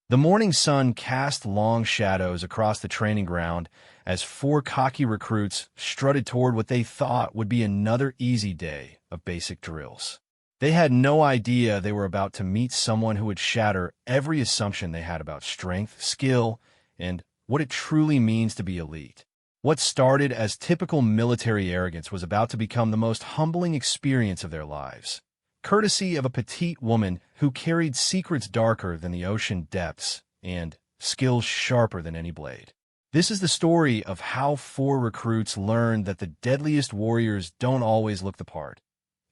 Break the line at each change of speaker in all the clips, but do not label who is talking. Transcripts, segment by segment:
The morning sun cast long shadows across the training ground as four cocky recruits strutted toward what they thought would be another easy day of basic drills. They had no idea they were about to meet someone who would shatter every assumption they had about strength, skill, and what it truly means to be elite. What started as typical military arrogance was about to become the most humbling experience of their lives, courtesy of a petite woman who carried secrets darker than the ocean depths and skills sharper than any blade. This is the story of how four recruits learned that the deadliest warriors don't always look the part,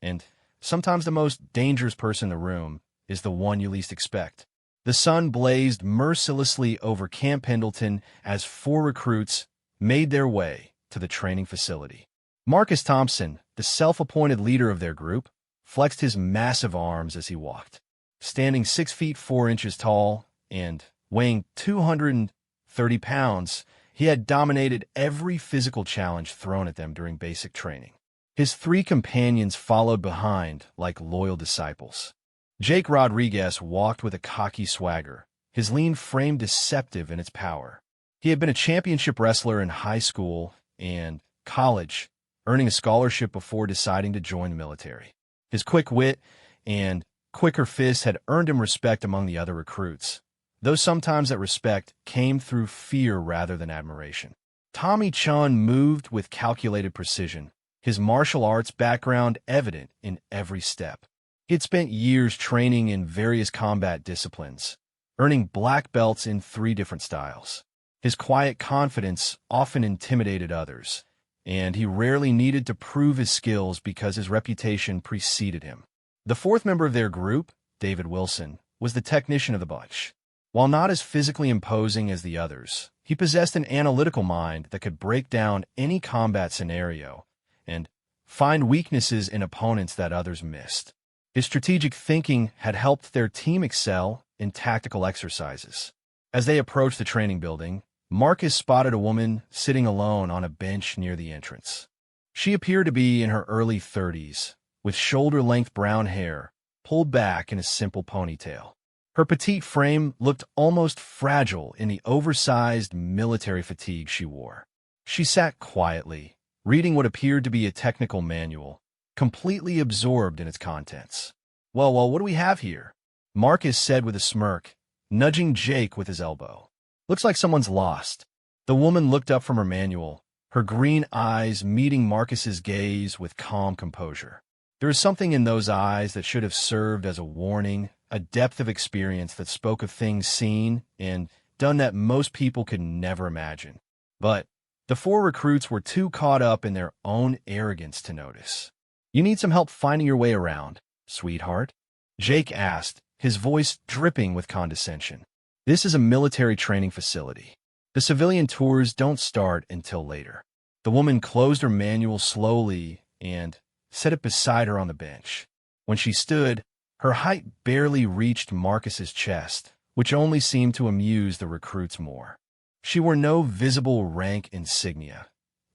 and sometimes the most dangerous person in the room is the one you least expect. The sun blazed mercilessly over Camp Pendleton as four recruits made their way to the training facility. Marcus Thompson, the self-appointed leader of their group, flexed his massive arms as he walked. Standing 6 feet 4 inches tall and weighing 230 pounds, he had dominated every physical challenge thrown at them during basic training. His three companions followed behind like loyal disciples. Jake Rodriguez walked with a cocky swagger, his lean frame deceptive in its power. He had been a championship wrestler in high school and college, earning a scholarship before deciding to join the military. His quick wit and quicker fists had earned him respect among the other recruits, though sometimes that respect came through fear rather than admiration. Tommy Chun moved with calculated precision, his martial arts background evident in every step. He had spent years training in various combat disciplines, earning black belts in 3 different styles. His quiet confidence often intimidated others, and he rarely needed to prove his skills because his reputation preceded him. The fourth member of their group, David Wilson, was the technician of the bunch. While not as physically imposing as the others, he possessed an analytical mind that could break down any combat scenario and find weaknesses in opponents that others missed. His strategic thinking had helped their team excel in tactical exercises. As they approached the training building, Marcus spotted a woman sitting alone on a bench near the entrance. She appeared to be in her early 30s, with shoulder-length brown hair pulled back in a simple ponytail. Her petite frame looked almost fragile in the oversized military fatigue she wore. She sat quietly, reading what appeared to be a technical manual, completely absorbed in its contents. Well, what do we have here?" Marcus said with a smirk, nudging Jake with his elbow. "Looks like someone's lost." The woman looked up from her manual, her green eyes meeting Marcus's gaze with calm composure. There was something in those eyes that should have served as a warning, a depth of experience that spoke of things seen and done that most people could never imagine. But the four recruits were too caught up in their own arrogance to notice. "You need some help finding your way around, sweetheart?" Jake asked, his voice dripping with condescension. "This is a military training facility. The civilian tours don't start until later." The woman closed her manual slowly and set it beside her on the bench. When she stood, her height barely reached Marcus's chest, which only seemed to amuse the recruits more. She wore no visible rank insignia,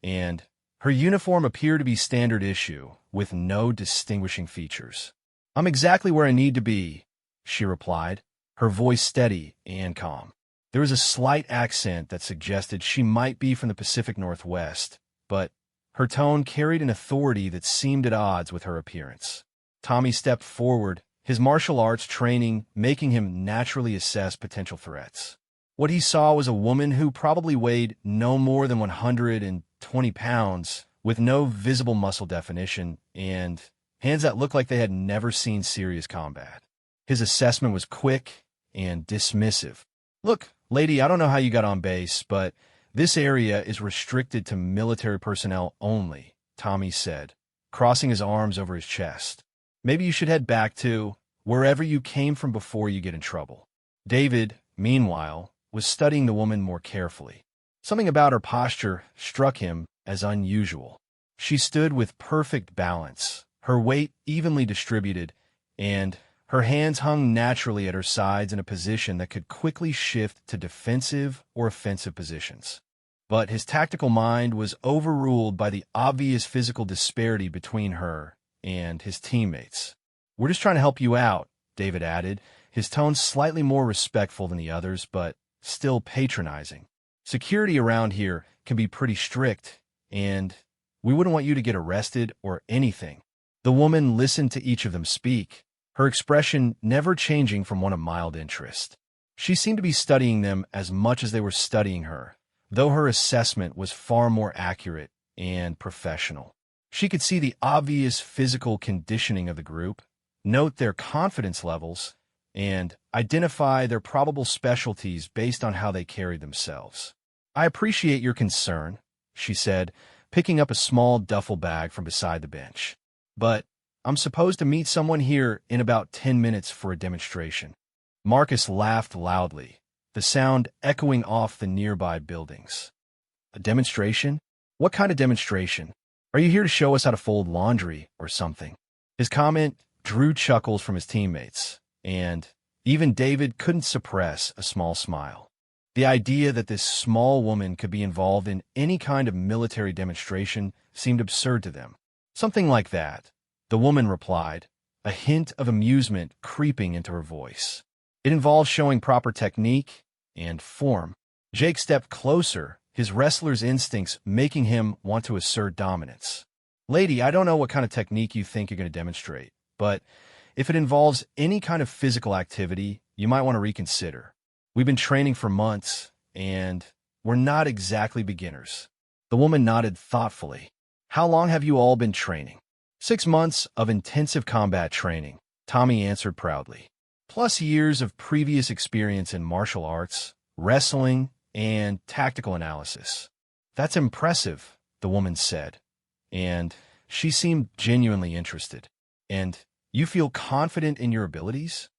and her uniform appeared to be standard issue, with no distinguishing features. "I'm exactly where I need to be," she replied, her voice steady and calm. There was a slight accent that suggested she might be from the Pacific Northwest, but her tone carried an authority that seemed at odds with her appearance. Tommy stepped forward, his martial arts training making him naturally assess potential threats. What he saw was a woman who probably weighed no more than 120 pounds, with no visible muscle definition, and hands that looked like they had never seen serious combat. His assessment was quick and dismissive. "Look, lady, I don't know how you got on base, but this area is restricted to military personnel only," Tommy said, crossing his arms over his chest. "Maybe you should head back to wherever you came from before you get in trouble." David, meanwhile, was studying the woman more carefully. Something about her posture struck him as unusual. She stood with perfect balance, her weight evenly distributed, and her hands hung naturally at her sides in a position that could quickly shift to defensive or offensive positions. But his tactical mind was overruled by the obvious physical disparity between her and his teammates. "We're just trying to help you out," David added, his tone slightly more respectful than the others, but still patronizing. Security around here can be pretty strict, and we wouldn't want you to get arrested or anything. The woman listened to each of them speak, her expression never changing from one of mild interest. She seemed to be studying them as much as they were studying her, though her assessment was far more accurate and professional. She could see the obvious physical conditioning of the group, note their confidence levels, and identify their probable specialties based on how they carried themselves. "I appreciate your concern," she said, picking up a small duffel bag from beside the bench. "But I'm supposed to meet someone here in about 10 minutes for a demonstration." Marcus laughed loudly, the sound echoing off the nearby buildings. "A demonstration? What kind of demonstration? Are you here to show us how to fold laundry or something?" His comment drew chuckles from his teammates, and even David couldn't suppress a small smile. The idea that this small woman could be involved in any kind of military demonstration seemed absurd to them. "Something like that," the woman replied, a hint of amusement creeping into her voice. "It involves showing proper technique and form." Jake stepped closer, his wrestler's instincts making him want to assert dominance. "Lady, I don't know what kind of technique you think you're going to demonstrate, but if it involves any kind of physical activity, you might want to reconsider. We've been training for months, and we're not exactly beginners." The woman nodded thoughtfully. "How long have you all been training?" 6 months of intensive combat training," Tommy answered proudly. "Plus years of previous experience in martial arts, wrestling, and tactical analysis." "That's impressive," the woman said, and she seemed genuinely interested. "And you feel confident in your abilities?"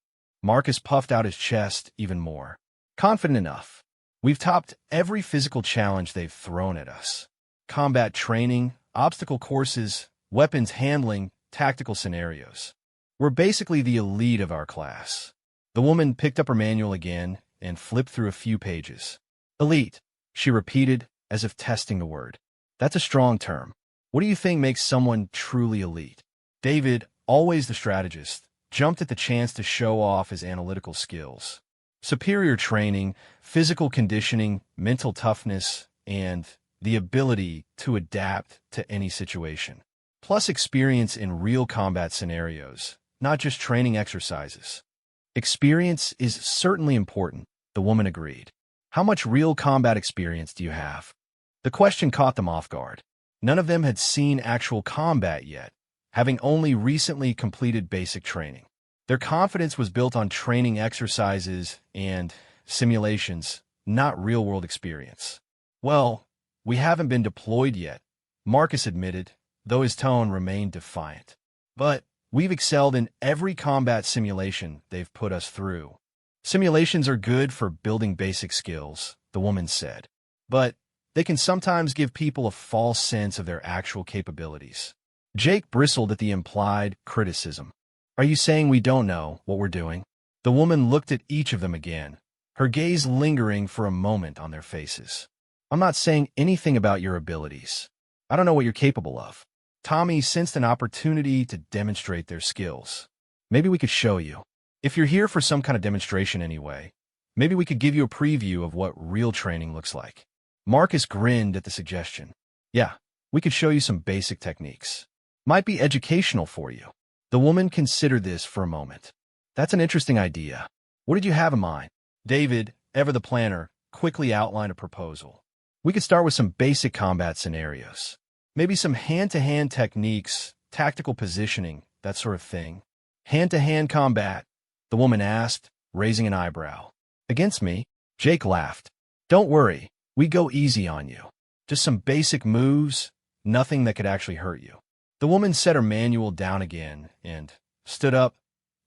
Marcus puffed out his chest even more. "Confident enough. We've topped every physical challenge they've thrown at us. Combat training, obstacle courses, weapons handling, tactical scenarios. We're basically the elite of our class." The woman picked up her manual again and flipped through a few pages. "Elite," she repeated, as if testing the word. "That's a strong term. What do you think makes someone truly elite?" David, always the strategist, jumped at the chance to show off his analytical skills. "Superior training, physical conditioning, mental toughness, and the ability to adapt to any situation. Plus experience in real combat scenarios, not just training exercises." "Experience is certainly important," the woman agreed. "How much real combat experience do you have?" The question caught them off guard. None of them had seen actual combat yet, having only recently completed basic training. Their confidence was built on training exercises and simulations, not real-world experience. "Well, we haven't been deployed yet," Marcus admitted, though his tone remained defiant. "But we've excelled in every combat simulation they've put us through." "Simulations are good for building basic skills," the woman said, "but they can sometimes give people a false sense of their actual capabilities." Jake bristled at the implied criticism. "Are you saying we don't know what we're doing?" The woman looked at each of them again, her gaze lingering for a moment on their faces. "I'm not saying anything about your abilities. I don't know what you're capable of." Tommy sensed an opportunity to demonstrate their skills. "Maybe we could show you. If you're here for some kind of demonstration anyway, maybe we could give you a preview of what real training looks like." Marcus grinned at the suggestion. "Yeah, we could show you some basic techniques. Might be educational for you." The woman considered this for a moment. "That's an interesting idea. What did you have in mind?" David, ever the planner, quickly outlined a proposal. "We could start with some basic combat scenarios. Maybe some hand-to-hand techniques, tactical positioning, that sort of thing." "Hand-to-hand combat?" the woman asked, raising an eyebrow. "Against me?" Jake laughed. "Don't worry, we go easy on you. Just some basic moves, nothing that could actually hurt you." The woman set her manual down again and stood up,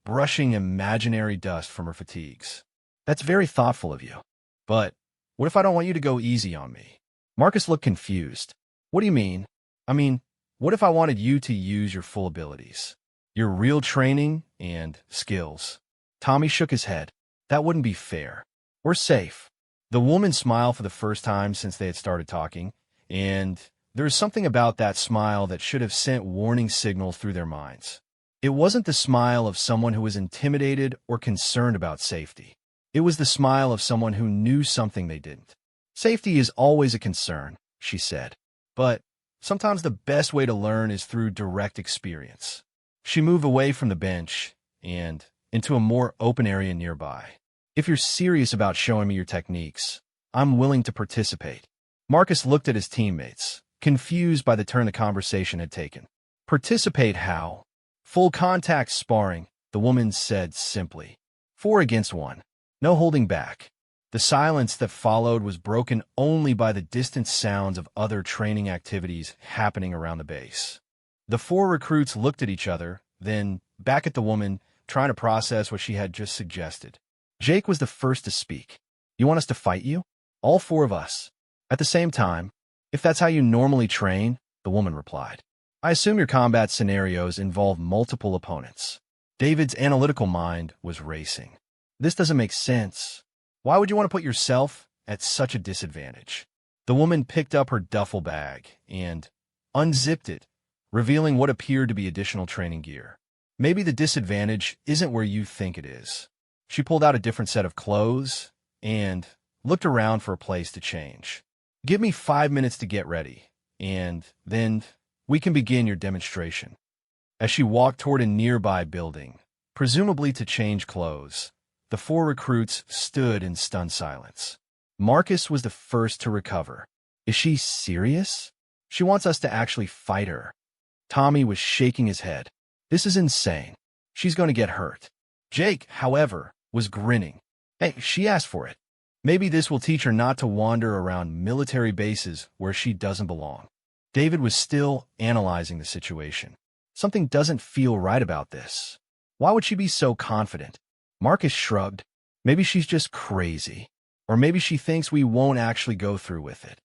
brushing imaginary dust from her fatigues. "That's very thoughtful of you. But what if I don't want you to go easy on me?" Marcus looked confused. "What do you mean?" "I mean, what if I wanted you to use your full abilities? Your real training and skills?" Tommy shook his head. "That wouldn't be fair. We're safe." The woman smiled for the first time since they had started talking, and there was something about that smile that should have sent warning signals through their minds. It wasn't the smile of someone who was intimidated or concerned about safety. It was the smile of someone who knew something they didn't. Safety is always a concern, she said. But sometimes the best way to learn is through direct experience. She moved away from the bench and into a more open area nearby. If you're serious about showing me your techniques, I'm willing to participate. Marcus looked at his teammates, confused by the turn the conversation had taken. Participate how? Full contact sparring, the woman said simply. 4 against 1. No holding back. The silence that followed was broken only by the distant sounds of other training activities happening around the base. The 4 recruits looked at each other, then back at the woman, trying to process what she had just suggested. Jake was the first to speak. You want us to fight you? All 4 of us. At the same time, if that's how you normally train, the woman replied. I assume your combat scenarios involve multiple opponents. David's analytical mind was racing. This doesn't make sense. Why would you want to put yourself at such a disadvantage? The woman picked up her duffel bag and unzipped it, revealing what appeared to be additional training gear. Maybe the disadvantage isn't where you think it is. She pulled out a different set of clothes and looked around for a place to change. Give me 5 minutes to get ready, and then we can begin your demonstration. As she walked toward a nearby building, presumably to change clothes, the 4 recruits stood in stunned silence. Marcus was the first to recover. Is she serious? She wants us to actually fight her. Tommy was shaking his head. This is insane. She's going to get hurt. Jake, however, was grinning. Hey, she asked for it. Maybe this will teach her not to wander around military bases where she doesn't belong. David was still analyzing the situation. Something doesn't feel right about this. Why would she be so confident? Marcus shrugged. Maybe she's just crazy. Or maybe she thinks we won't actually go through with it.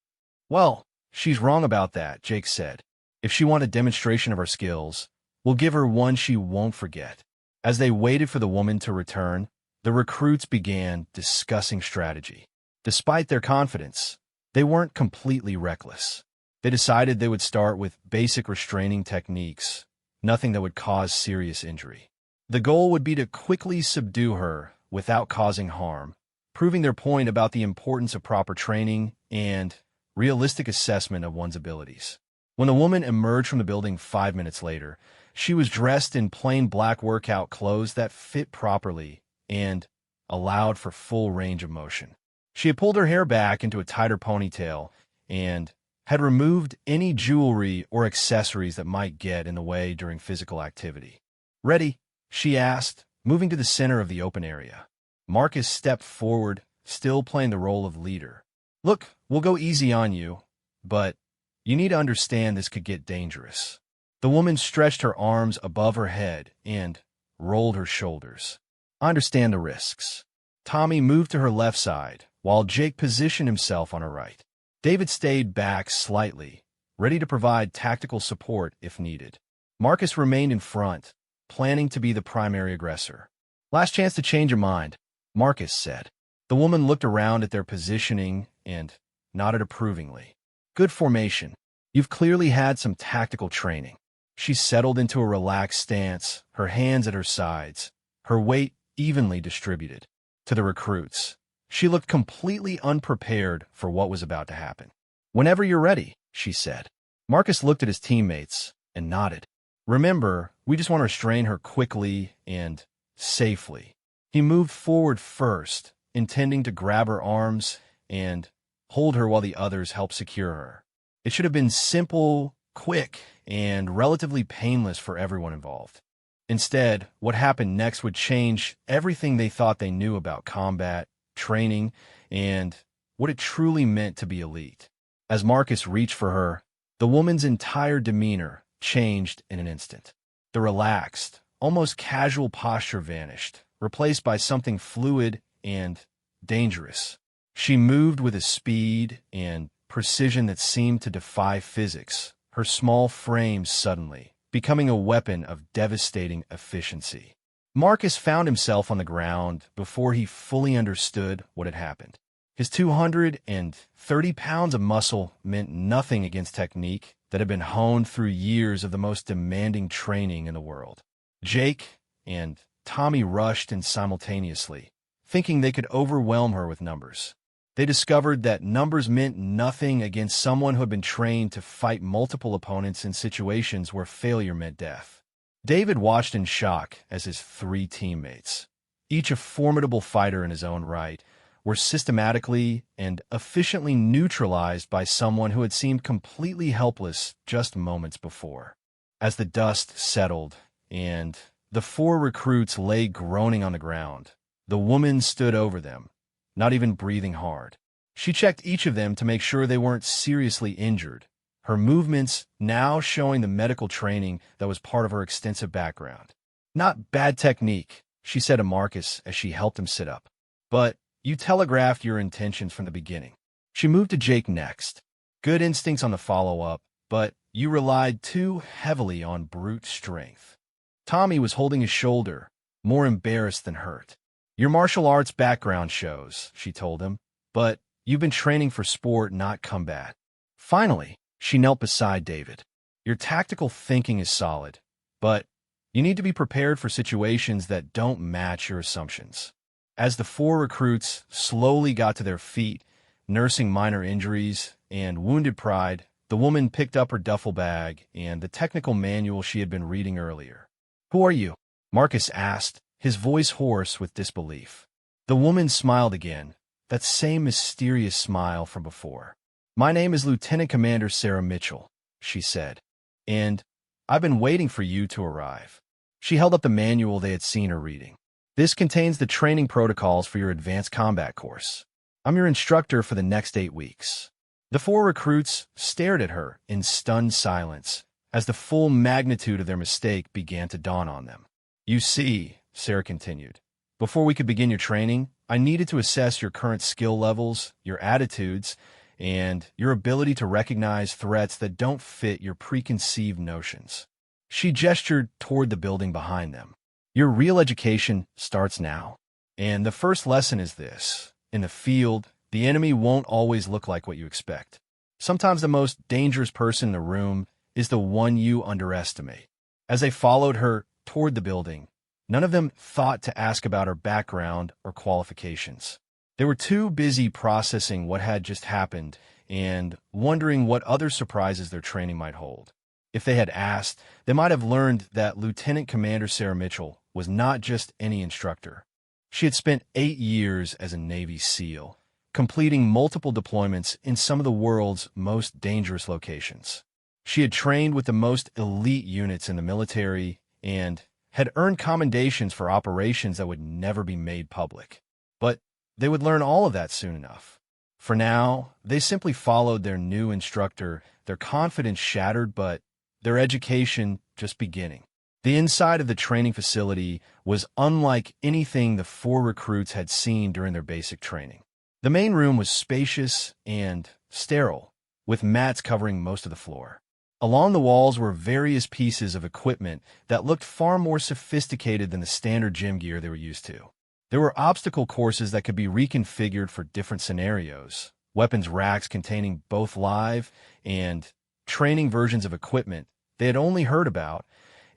Well, she's wrong about that, Jake said. If she wants a demonstration of her skills, we'll give her one she won't forget. As they waited for the woman to return, the recruits began discussing strategy. Despite their confidence, they weren't completely reckless. They decided they would start with basic restraining techniques, nothing that would cause serious injury. The goal would be to quickly subdue her without causing harm, proving their point about the importance of proper training and realistic assessment of one's abilities. When the woman emerged from the building 5 minutes later, she was dressed in plain black workout clothes that fit properly and allowed for full range of motion. She had pulled her hair back into a tighter ponytail and had removed any jewelry or accessories that might get in the way during physical activity. Ready? She asked, moving to the center of the open area. Marcus stepped forward, still playing the role of leader. Look, we'll go easy on you, but you need to understand this could get dangerous. The woman stretched her arms above her head and rolled her shoulders. I understand the risks. Tommy moved to her left side, while Jake positioned himself on her right. David stayed back slightly, ready to provide tactical support if needed. Marcus remained in front, planning to be the primary aggressor. Last chance to change your mind, Marcus said. The woman looked around at their positioning and nodded approvingly. Good formation. You've clearly had some tactical training. She settled into a relaxed stance, her hands at her sides, her weight evenly distributed. To the recruits, she looked completely unprepared for what was about to happen. Whenever you're ready, she said. Marcus looked at his teammates and nodded. Remember, we just want to restrain her quickly and safely. He moved forward first, intending to grab her arms and hold her while the others helped secure her. It should have been simple, quick, and relatively painless for everyone involved. Instead, what happened next would change everything they thought they knew about combat, training, and what it truly meant to be elite. As Marcus reached for her, the woman's entire demeanor changed in an instant. The relaxed, almost casual posture vanished, replaced by something fluid and dangerous. She moved with a speed and precision that seemed to defy physics, her small frame suddenly becoming a weapon of devastating efficiency. Marcus found himself on the ground before he fully understood what had happened. His 230 pounds of muscle meant nothing against technique that had been honed through years of the most demanding training in the world. Jake and Tommy rushed in simultaneously, thinking they could overwhelm her with numbers. They discovered that numbers meant nothing against someone who had been trained to fight multiple opponents in situations where failure meant death. David watched in shock as his three teammates, each a formidable fighter in his own right, were systematically and efficiently neutralized by someone who had seemed completely helpless just moments before. As the dust settled and the four recruits lay groaning on the ground, the woman stood over them, not even breathing hard. She checked each of them to make sure they weren't seriously injured, her movements now showing the medical training that was part of her extensive background. "Not bad technique," she said to Marcus as she helped him sit up. "But you telegraphed your intentions from the beginning." She moved to Jake next. "Good instincts on the follow-up, but you relied too heavily on brute strength." Tommy was holding his shoulder, more embarrassed than hurt. "Your martial arts background shows," she told him, "but you've been training for sport, not combat." Finally, she knelt beside David. "Your tactical thinking is solid, but you need to be prepared for situations that don't match your assumptions." As the four recruits slowly got to their feet, nursing minor injuries and wounded pride, the woman picked up her duffel bag and the technical manual she had been reading earlier. "Who are you?" Marcus asked, his voice hoarse with disbelief. The woman smiled again, that same mysterious smile from before. "My name is Lieutenant Commander Sarah Mitchell," she said, "and I've been waiting for you to arrive." She held up the manual they had seen her reading. "This contains the training protocols for your advanced combat course. I'm your instructor for the next 8 weeks." The four recruits stared at her in stunned silence as the full magnitude of their mistake began to dawn on them. "You see," Sarah continued, "before we could begin your training, I needed to assess your current skill levels, your attitudes, and your ability to recognize threats that don't fit your preconceived notions." She gestured toward the building behind them. "Your real education starts now. And the first lesson is this: in the field, the enemy won't always look like what you expect. Sometimes the most dangerous person in the room is the one you underestimate." As they followed her toward the building, none of them thought to ask about her background or qualifications. They were too busy processing what had just happened and wondering what other surprises their training might hold. If they had asked, they might have learned that Lieutenant Commander Sarah Mitchell was not just any instructor. She had spent 8 years as a Navy SEAL, completing multiple deployments in some of the world's most dangerous locations. She had trained with the most elite units in the military and had earned commendations for operations that would never be made public. But they would learn all of that soon enough. For now, they simply followed their new instructor, their confidence shattered, but their education just beginning. The inside of the training facility was unlike anything the four recruits had seen during their basic training. The main room was spacious and sterile, with mats covering most of the floor. Along the walls were various pieces of equipment that looked far more sophisticated than the standard gym gear they were used to. There were obstacle courses that could be reconfigured for different scenarios, weapons racks containing both live and training versions of equipment they had only heard about,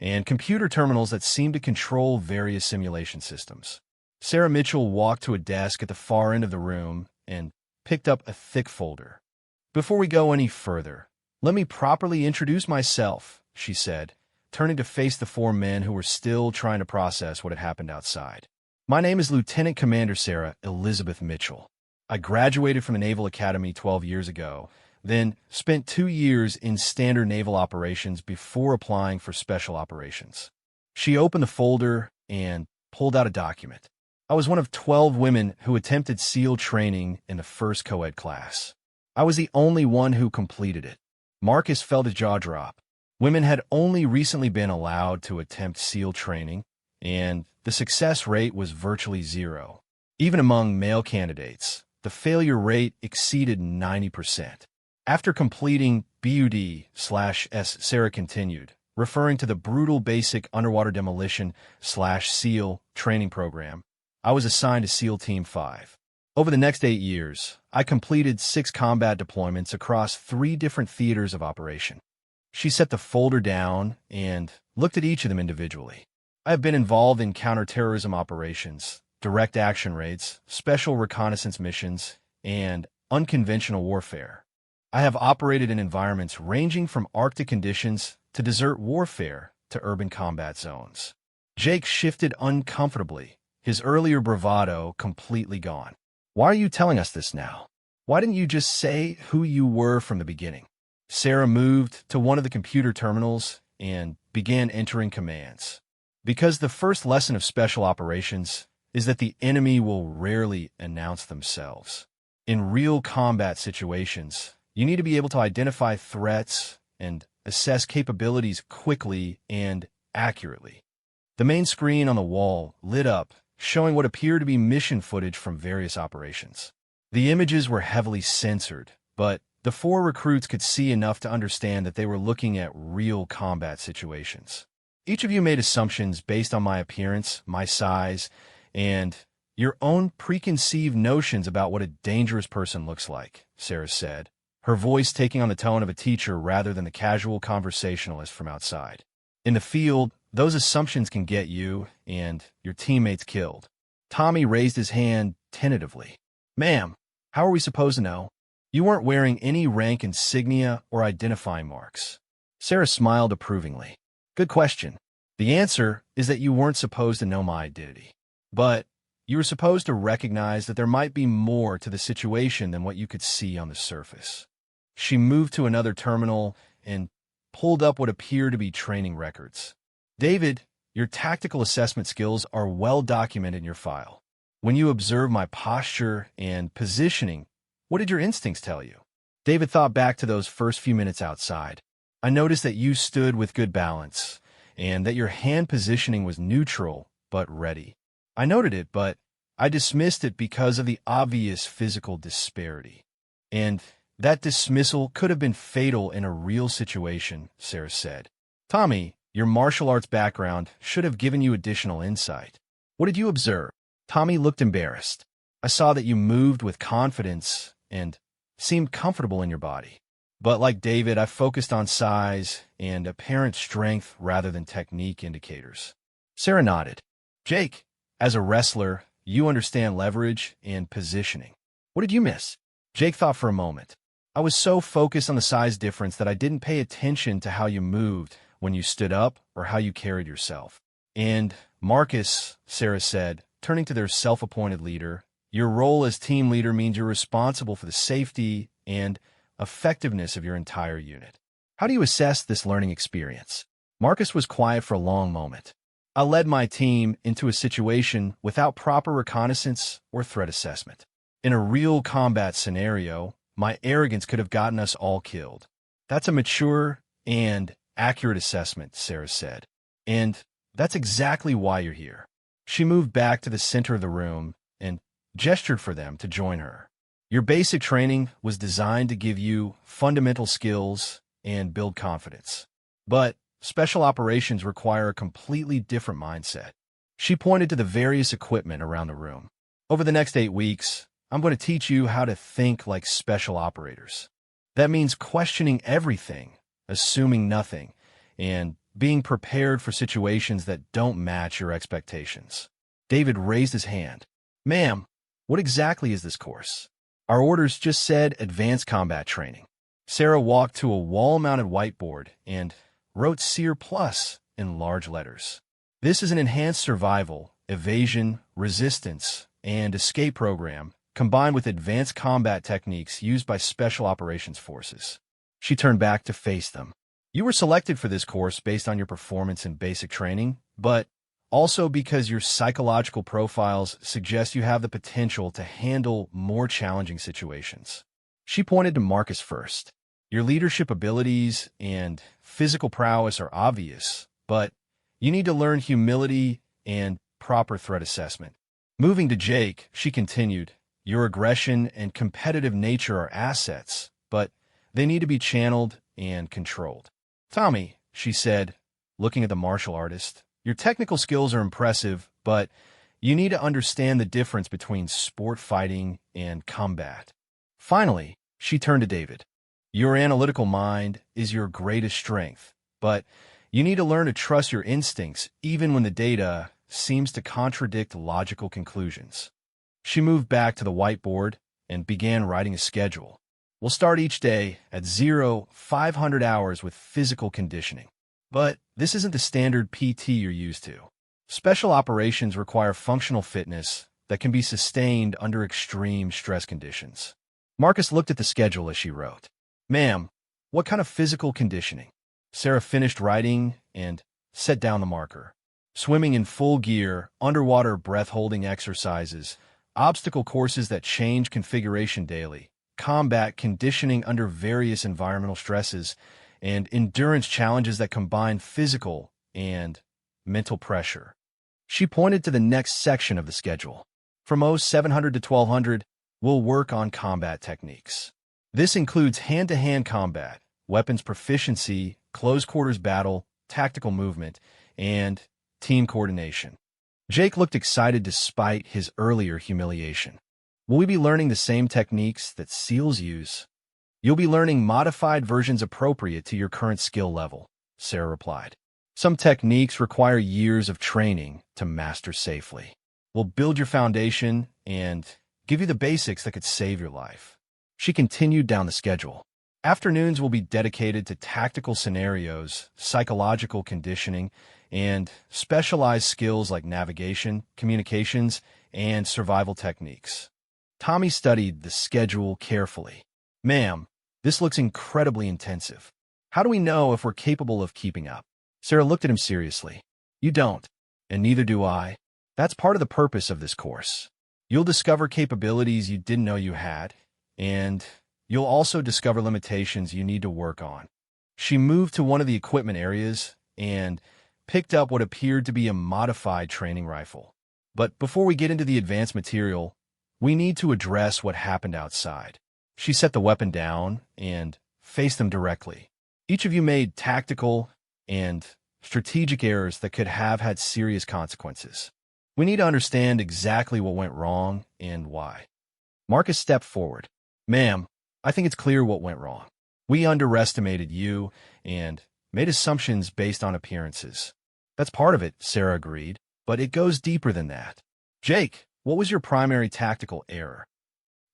and computer terminals that seemed to control various simulation systems. Sarah Mitchell walked to a desk at the far end of the room and picked up a thick folder. "Before we go any further, let me properly introduce myself," she said, turning to face the four men who were still trying to process what had happened outside. "My name is Lieutenant Commander Sarah Elizabeth Mitchell. I graduated from the Naval Academy 12 years ago, then spent 2 years in standard naval operations before applying for special operations." She opened the folder and pulled out a document. "I was one of 12 women who attempted SEAL training in the first co-ed class. I was the only one who completed it." Marcus felt his jaw drop. Women had only recently been allowed to attempt SEAL training, and the success rate was virtually zero. Even among male candidates, the failure rate exceeded 90%. After completing BUD/S, Sarah continued, referring to the brutal basic underwater demolition/SEAL training program, "I was assigned to SEAL Team 5. Over the next 8 years, I completed 6 combat deployments across 3 different theaters of operation." She set the folder down and looked at each of them individually. I have been involved in counterterrorism operations, direct action raids, special reconnaissance missions, and unconventional warfare. I have operated in environments ranging from Arctic conditions to desert warfare to urban combat zones. Jake shifted uncomfortably, his earlier bravado completely gone. Why are you telling us this now? Why didn't you just say who you were from the beginning? Sarah moved to one of the computer terminals and began entering commands. Because the first lesson of special operations is that the enemy will rarely announce themselves. In real combat situations, you need to be able to identify threats and assess capabilities quickly and accurately. The main screen on the wall lit up, showing what appeared to be mission footage from various operations. The images were heavily censored, but the four recruits could see enough to understand that they were looking at real combat situations. Each of you made assumptions based on my appearance, my size, and your own preconceived notions about what a dangerous person looks like, Sarah said, her voice taking on the tone of a teacher rather than the casual conversationalist from outside. In the field, those assumptions can get you and your teammates killed. Tommy raised his hand tentatively. Ma'am, how are we supposed to know? You weren't wearing any rank insignia or identifying marks. Sarah smiled approvingly. Good question. The answer is that you weren't supposed to know my identity. But you were supposed to recognize that there might be more to the situation than what you could see on the surface. She moved to another terminal and pulled up what appeared to be training records. David, your tactical assessment skills are well documented in your file. When you observe my posture and positioning, what did your instincts tell you? David thought back to those first few minutes outside. I noticed that you stood with good balance, and that your hand positioning was neutral but ready. I noted it, but I dismissed it because of the obvious physical disparity. And that dismissal could have been fatal in a real situation, Sarah said. Tommy, your martial arts background should have given you additional insight. What did you observe? Tommy looked embarrassed. I saw that you moved with confidence and seemed comfortable in your body. But like David, I focused on size and apparent strength rather than technique indicators. Sarah nodded. Jake, as a wrestler, you understand leverage and positioning. What did you miss? Jake thought for a moment. I was so focused on the size difference that I didn't pay attention to how you moved when you stood up or how you carried yourself. And Marcus, Sarah said, turning to their self-appointed leader, your role as team leader means you're responsible for the safety and effectiveness of your entire unit. How do you assess this learning experience? Marcus was quiet for a long moment. I led my team into a situation without proper reconnaissance or threat assessment. In a real combat scenario, my arrogance could have gotten us all killed. That's a mature and accurate assessment, Sarah said. And that's exactly why you're here. She moved back to the center of the room and gestured for them to join her. Your basic training was designed to give you fundamental skills and build confidence. But special operations require a completely different mindset. She pointed to the various equipment around the room. Over the next 8 weeks, I'm going to teach you how to think like special operators. That means questioning everything, assuming nothing, and being prepared for situations that don't match your expectations. David raised his hand. Ma'am, what exactly is this course? Our orders just said advanced combat training. Sarah walked to a wall-mounted whiteboard and wrote SEER Plus in large letters. This is an enhanced survival, evasion, resistance, and escape program combined with advanced combat techniques used by special operations forces. She turned back to face them. You were selected for this course based on your performance in basic training, but also because your psychological profiles suggest you have the potential to handle more challenging situations. She pointed to Marcus first. Your leadership abilities and physical prowess are obvious, but you need to learn humility and proper threat assessment. Moving to Jake, she continued, your aggression and competitive nature are assets, but they need to be channeled and controlled. Tommy, she said, looking at the martial artist, your technical skills are impressive, but you need to understand the difference between sport fighting and combat. Finally, she turned to David. Your analytical mind is your greatest strength, but You need to learn to trust your instincts, even when the data seems to contradict logical conclusions. She moved back to the whiteboard and began writing a schedule. We'll start each day at 500 hours with physical conditioning. But this isn't the standard PT you're used to. Special operations require functional fitness that can be sustained under extreme stress conditions. Marcus looked at the schedule as she wrote. Ma'am, what kind of physical conditioning? Sarah finished writing and set down the marker. Swimming in full gear, underwater breath-holding exercises, obstacle courses that change configuration daily, combat conditioning under various environmental stresses, and endurance challenges that combine physical and mental pressure. She pointed to the next section of the schedule. From 0700 to 1200, we'll work on combat techniques. This includes hand-to-hand combat, weapons proficiency, close-quarters battle, tactical movement, and team coordination. Jake looked excited despite his earlier humiliation. Will we be learning the same techniques that SEALs use? You'll be learning modified versions appropriate to your current skill level, Sarah replied. Some techniques require years of training to master safely. We'll build your foundation and give you the basics that could save your life. She continued down the schedule. Afternoons will be dedicated to tactical scenarios, psychological conditioning, and specialized skills like navigation, communications, and survival techniques. Tommy studied the schedule carefully. Ma'am, this looks incredibly intensive. How do we know if we're capable of keeping up? Sarah looked at him seriously. You don't, and neither do I. That's part of the purpose of this course. You'll discover capabilities you didn't know you had, and you'll also discover limitations you need to work on. She moved to one of the equipment areas and picked up what appeared to be a modified training rifle. But before we get into the advanced material, we need to address what happened outside. She set the weapon down and faced them directly. Each of you made tactical and strategic errors that could have had serious consequences. We need to understand exactly what went wrong and why. Marcus stepped forward. Ma'am, I think it's clear what went wrong. We underestimated you and made assumptions based on appearances. That's part of it, Sarah agreed, but it goes deeper than that. Jake, what was your primary tactical error?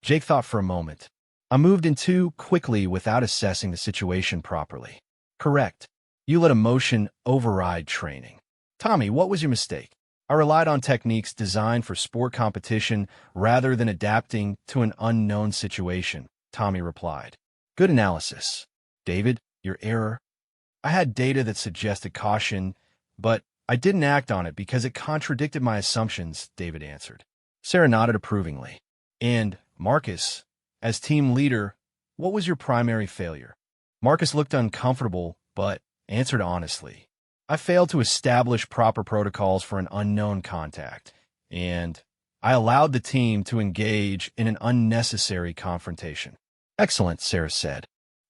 Jake thought for a moment. I moved in too quickly without assessing the situation properly. Correct. You let emotion override training. Tommy, what was your mistake? I relied on techniques designed for sport competition rather than adapting to an unknown situation, Tommy replied. Good analysis. David, your error? I had data that suggested caution, but I didn't act on it because it contradicted my assumptions, David answered. Sarah nodded approvingly. And, Marcus, as team leader, what was your primary failure? Marcus looked uncomfortable, but answered honestly. I failed to establish proper protocols for an unknown contact, and I allowed the team to engage in an unnecessary confrontation. Excellent, Sarah said.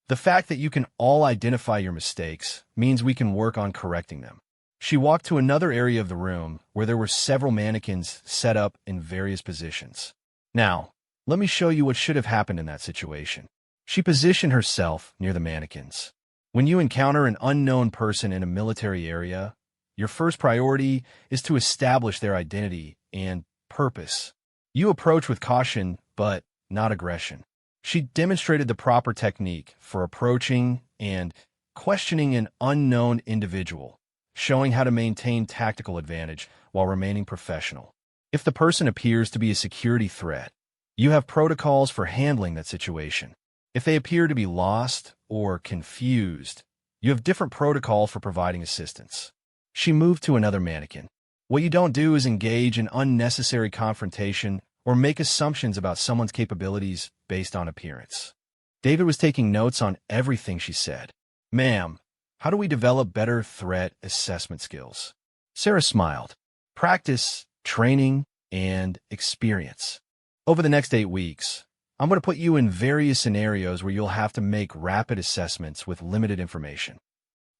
The fact that you can all identify your mistakes means we can work on correcting them. She walked to another area of the room where there were several mannequins set up in various positions. Now, let me show you what should have happened in that situation. She positioned herself near the mannequins. When you encounter an unknown person in a military area, your first priority is to establish their identity and purpose. You approach with caution, but not aggression. She demonstrated the proper technique for approaching and questioning an unknown individual, showing how to maintain tactical advantage while remaining professional. If the person appears to be a security threat, you have protocols for handling that situation. If they appear to be lost or confused, you have different protocol for providing assistance. She moved to another mannequin. What you don't do is engage in unnecessary confrontation or make assumptions about someone's capabilities based on appearance. David was taking notes on everything she said. Ma'am, how do we develop better threat assessment skills? Sarah smiled. Practice, training, and experience. Over the next 8 weeks, I'm going to put you in various scenarios where you'll have to make rapid assessments with limited information.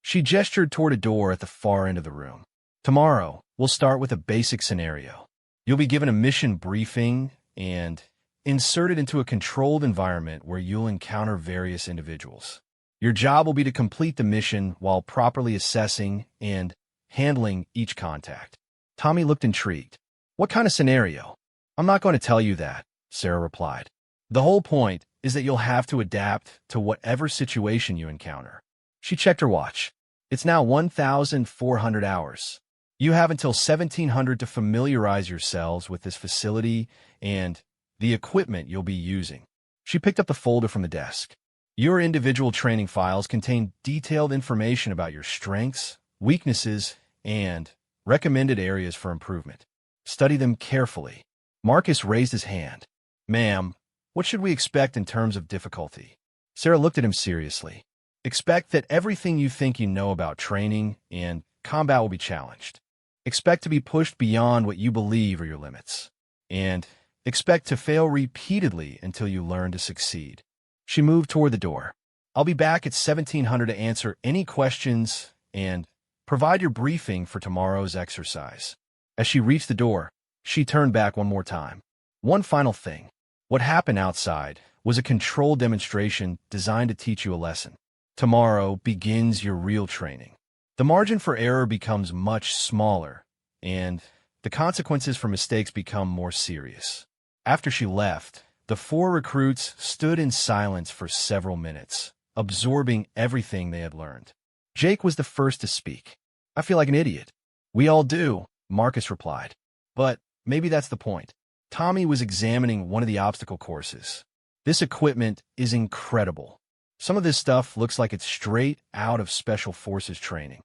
She gestured toward a door at the far end of the room. Tomorrow, we'll start with a basic scenario. You'll be given a mission briefing and inserted into a controlled environment where you'll encounter various individuals. Your job will be to complete the mission while properly assessing and handling each contact. Tommy looked intrigued. What kind of scenario? I'm not going to tell you that, Sarah replied. The whole point is that you'll have to adapt to whatever situation you encounter. She checked her watch. It's now 1,400 hours. You have until 1,700 to familiarize yourselves with this facility and the equipment you'll be using. She picked up the folder from the desk. Your individual training files contain detailed information about your strengths, weaknesses, and recommended areas for improvement. Study them carefully. Marcus raised his hand. Ma'am, what should we expect in terms of difficulty? Sarah looked at him seriously. Expect that everything you think you know about training and combat will be challenged. Expect to be pushed beyond what you believe are your limits. And expect to fail repeatedly until you learn to succeed. She moved toward the door. I'll be back at 1,700 to answer any questions and provide your briefing for tomorrow's exercise. As she reached the door, she turned back one more time. One final thing. What happened outside was a controlled demonstration designed to teach you a lesson. Tomorrow begins your real training. The margin for error becomes much smaller, and the consequences for mistakes become more serious. After she left, the 4 recruits stood in silence for several minutes, absorbing everything they had learned. Jake was the first to speak. I feel like an idiot. We all do, Marcus replied. But maybe that's the point. Tommy was examining one of the obstacle courses. This equipment is incredible. Some of this stuff looks like it's straight out of Special Forces training.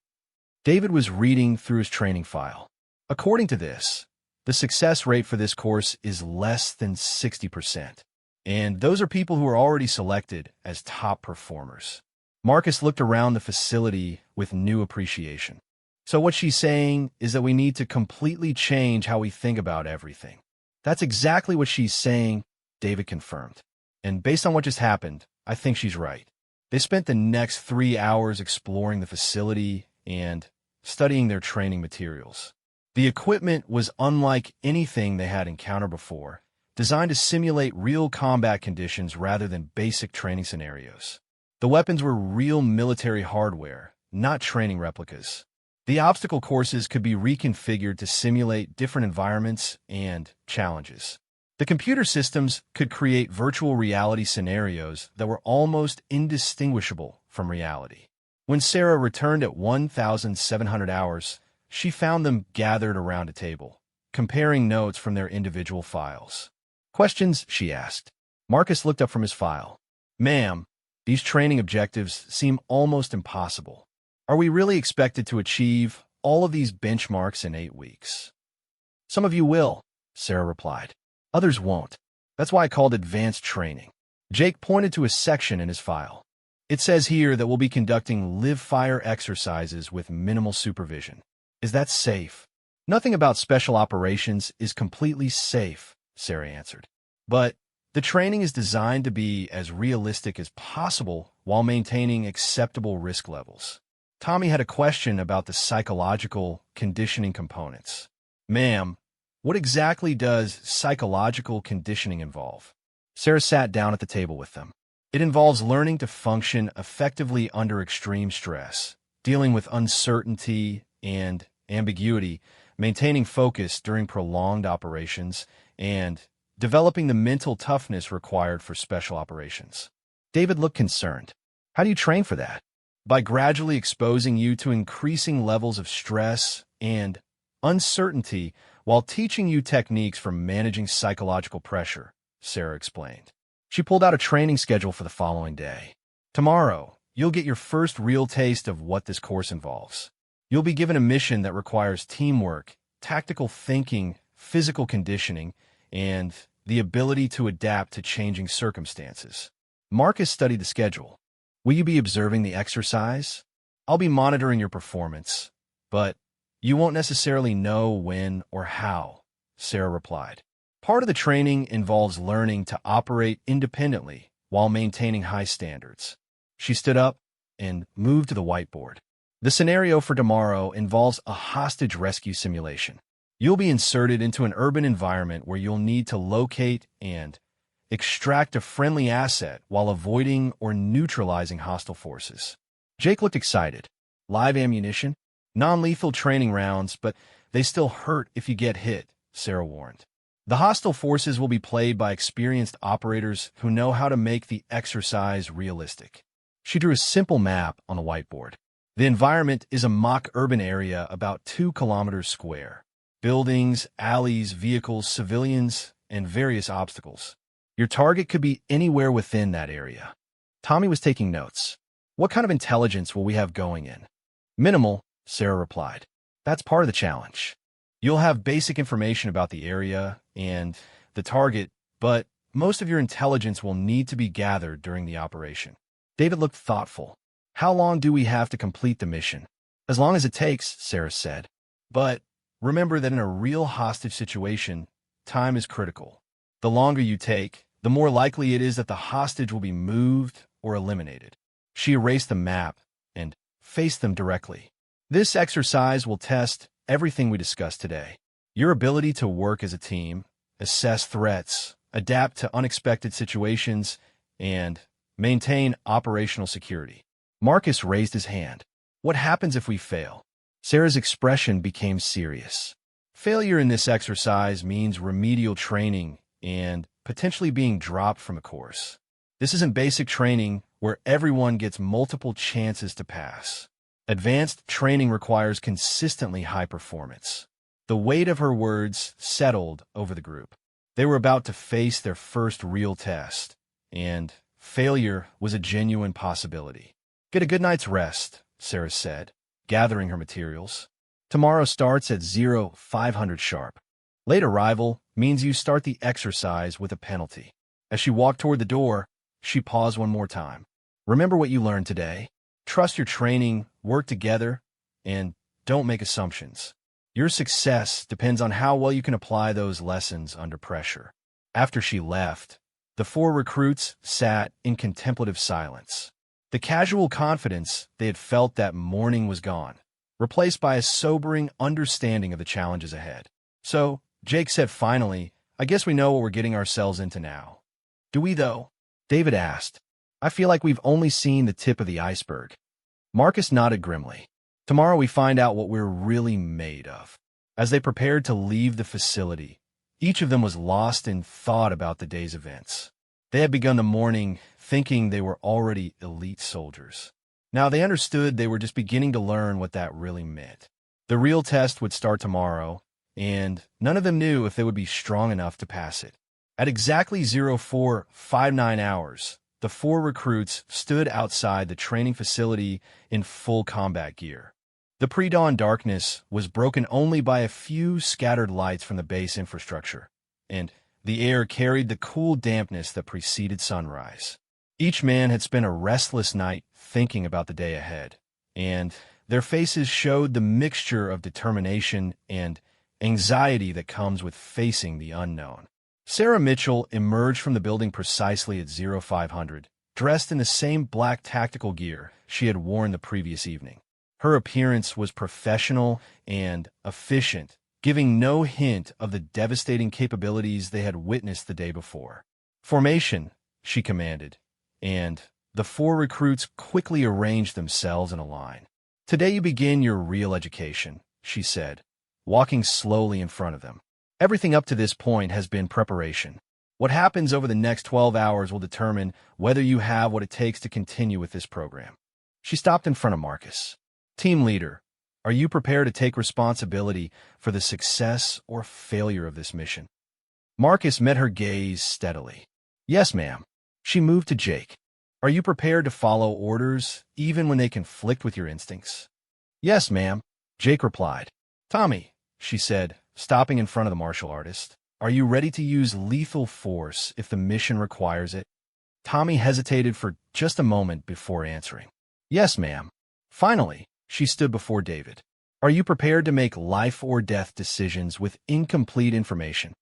David was reading through his training file. According to this, the success rate for this course is less than 60%. And those are people who are already selected as top performers. Marcus looked around the facility with new appreciation. So what she's saying is that we need to completely change how we think about everything. That's exactly what she's saying, David confirmed. And based on what just happened, I think she's right. They spent the next 3 hours exploring the facility and studying their training materials. The equipment was unlike anything they had encountered before, designed to simulate real combat conditions rather than basic training scenarios. The weapons were real military hardware, not training replicas. The obstacle courses could be reconfigured to simulate different environments and challenges. The computer systems could create virtual reality scenarios that were almost indistinguishable from reality. When Sarah returned at 1,700 hours, she found them gathered around a table, comparing notes from their individual files. Questions, she asked. Marcus looked up from his file. Ma'am, these training objectives seem almost impossible. Are we really expected to achieve all of these benchmarks in 8 weeks? Some of you will, Sarah replied. Others won't. That's why I called advanced training. Jake pointed to a section in his file. It says here that we'll be conducting live-fire exercises with minimal supervision. Is that safe? Nothing about special operations is completely safe, Sarah answered. But the training is designed to be as realistic as possible while maintaining acceptable risk levels. Tommy had a question about the psychological conditioning components. Ma'am, what exactly does psychological conditioning involve? Sarah sat down at the table with them. It involves learning to function effectively under extreme stress, dealing with uncertainty and ambiguity, maintaining focus during prolonged operations, and developing the mental toughness required for special operations. David looked concerned. How do you train for that? By gradually exposing you to increasing levels of stress and uncertainty while teaching you techniques for managing psychological pressure, Sarah explained. She pulled out a training schedule for the following day. Tomorrow, you'll get your first real taste of what this course involves. You'll be given a mission that requires teamwork, tactical thinking, physical conditioning, and the ability to adapt to changing circumstances. Marcus studied the schedule. Will you be observing the exercise? I'll be monitoring your performance, but you won't necessarily know when or how, Sarah replied. Part of the training involves learning to operate independently while maintaining high standards. She stood up and moved to the whiteboard. The scenario for tomorrow involves a hostage rescue simulation. You'll be inserted into an urban environment where you'll need to locate and extract a friendly asset while avoiding or neutralizing hostile forces. Jake looked excited. Live ammunition? Non-lethal training rounds, but they still hurt if you get hit, Sarah warned. The hostile forces will be played by experienced operators who know how to make the exercise realistic. She drew a simple map on the whiteboard. The environment is a mock urban area about 2 kilometers square. Buildings, alleys, vehicles, civilians, and various obstacles. Your target could be anywhere within that area. Tommy was taking notes. What kind of intelligence will we have going in? Minimal, Sarah replied. That's part of the challenge. You'll have basic information about the area and the target, but most of your intelligence will need to be gathered during the operation. David looked thoughtful. How long do we have to complete the mission? As long as it takes, Sarah said. But remember that in a real hostage situation, time is critical. The longer you take, the more likely it is that the hostage will be moved or eliminated. She erased the map and faced them directly. This exercise will test everything we discussed today. Your ability to work as a team, assess threats, adapt to unexpected situations, and maintain operational security. Marcus raised his hand. What happens if we fail? Sarah's expression became serious. Failure in this exercise means remedial training and potentially being dropped from a course. This isn't basic training where everyone gets multiple chances to pass. Advanced training requires consistently high performance. The weight of her words settled over the group. They were about to face their first real test, and failure was a genuine possibility. Get a good night's rest, Sarah said, gathering her materials. Tomorrow starts at 0500 sharp. Late arrival means you start the exercise with a penalty. As she walked toward the door, she paused one more time. Remember what you learned today. Trust your training, work together, and don't make assumptions. Your success depends on how well you can apply those lessons under pressure. After she left, the 4 recruits sat in contemplative silence. The casual confidence they had felt that morning was gone, replaced by a sobering understanding of the challenges ahead. So, Jake said finally, I guess we know what we're getting ourselves into now. Do we, though? David asked. I feel like we've only seen the tip of the iceberg. Marcus nodded grimly. Tomorrow we find out what we're really made of. As they prepared to leave the facility, each of them was lost in thought about the day's events. They had begun the morning thinking they were already elite soldiers. Now they understood they were just beginning to learn what that really meant. The real test would start tomorrow, and none of them knew if they would be strong enough to pass it. At exactly 0459 hours, the 4 recruits stood outside the training facility in full combat gear. The pre-dawn darkness was broken only by a few scattered lights from the base infrastructure, and the air carried the cool dampness that preceded sunrise. Each man had spent a restless night thinking about the day ahead, and their faces showed the mixture of determination and anxiety that comes with facing the unknown. Sarah Mitchell emerged from the building precisely at 0500, dressed in the same black tactical gear she had worn the previous evening. Her appearance was professional and efficient, giving no hint of the devastating capabilities they had witnessed the day before. Formation, she commanded, and the 4 recruits quickly arranged themselves in a line. Today you begin your real education, she said, walking slowly in front of them. Everything up to this point has been preparation. What happens over the next 12 hours will determine whether you have what it takes to continue with this program. She stopped in front of Marcus. Team leader, are you prepared to take responsibility for the success or failure of this mission? Marcus met her gaze steadily. Yes, ma'am. She moved to Jake. Are you prepared to follow orders, even when they conflict with your instincts? Yes, ma'am, Jake replied. Tommy, she said, stopping in front of the martial artist, are you ready to use lethal force if the mission requires it? Tommy hesitated for just a moment before answering. Yes, ma'am. Finally, she stood before David. Are you prepared to make life-or-death decisions with incomplete information?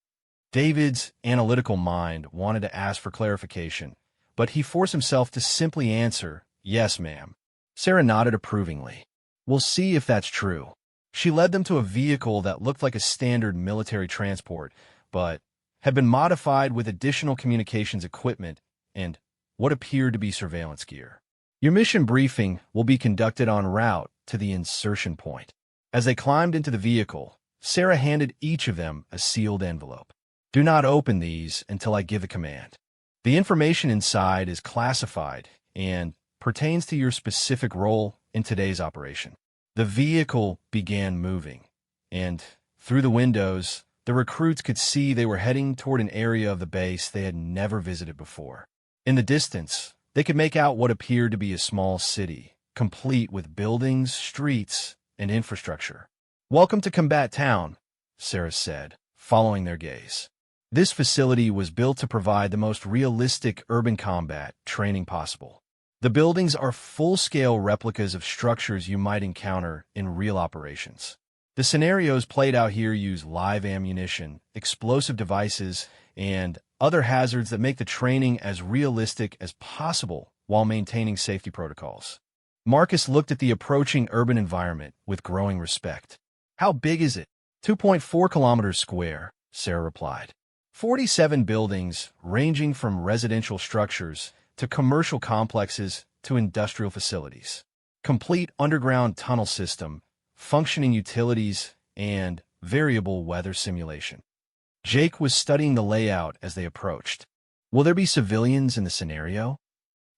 David's analytical mind wanted to ask for clarification, but he forced himself to simply answer, yes, ma'am. Sarah nodded approvingly. We'll see if that's true. She led them to a vehicle that looked like a standard military transport, but had been modified with additional communications equipment and what appeared to be surveillance gear. Your mission briefing will be conducted en route to the insertion point. As they climbed into the vehicle, Sarah handed each of them a sealed envelope. Do not open these until I give a command. The information inside is classified and pertains to your specific role in today's operation. The vehicle began moving, and through the windows, the recruits could see they were heading toward an area of the base they had never visited before. In the distance, they could make out what appeared to be a small city, complete with buildings, streets, and infrastructure. "Welcome to Combat Town," Sarah said, following their gaze. This facility was built to provide the most realistic urban combat training possible. The buildings are full-scale replicas of structures you might encounter in real operations. The scenarios played out here use live ammunition, explosive devices, and other hazards that make the training as realistic as possible while maintaining safety protocols. Marcus looked at the approaching urban environment with growing respect. "How big is it?" 2.4 kilometers square, Sarah replied. 47 buildings ranging from residential structures to commercial complexes to industrial facilities. Complete underground tunnel system, functioning utilities, and variable weather simulation. Jake was studying the layout as they approached. "Will there be civilians in the scenario?"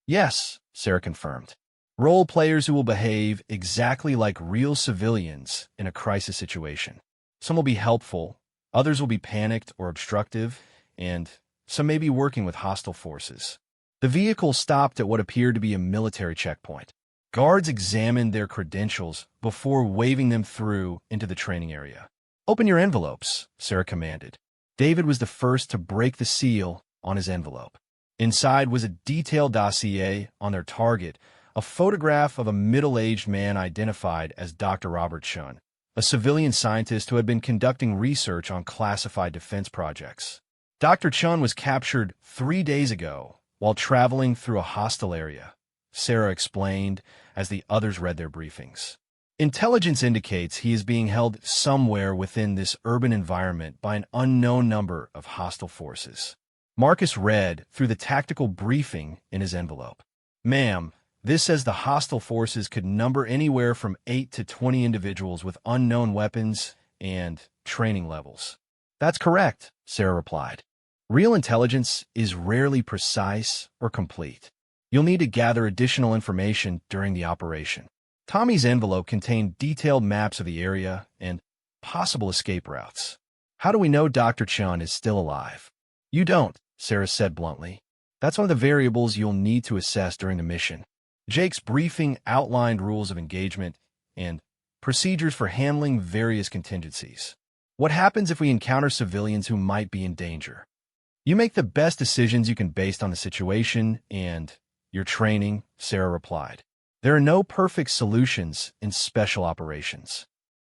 "Yes," Sarah confirmed. "Role players who will behave exactly like real civilians in a crisis situation. Some will be helpful, others will be panicked or obstructive, and some may be working with hostile forces." The vehicle stopped at what appeared to be a military checkpoint. Guards examined their credentials before waving them through into the training area. "Open your envelopes," Sarah commanded. David was the first to break the seal on his envelope. Inside was a detailed dossier on their target, a photograph of a middle-aged man identified as Dr. Robert Chun, a civilian scientist who had been conducting research on classified defense projects. Dr. Chun was captured 3 days ago while traveling through a hostile area, Sarah explained as the others read their briefings. "Intelligence indicates he is being held somewhere within this urban environment by an unknown number of hostile forces." Marcus read through the tactical briefing in his envelope. "Ma'am, this says the hostile forces could number anywhere from 8 to 20 individuals with unknown weapons and training levels." "That's correct," Sarah replied. "Real intelligence is rarely precise or complete. You'll need to gather additional information during the operation." Tommy's envelope contained detailed maps of the area and possible escape routes. "How do we know Dr. Chun is still alive?" "You don't," Sarah said bluntly. "That's one of the variables you'll need to assess during the mission." Jake's briefing outlined rules of engagement and procedures for handling various contingencies. "What happens if we encounter civilians who might be in danger?" "You make the best decisions you can based on the situation and your training," Sarah replied. "There are no perfect solutions in special operations."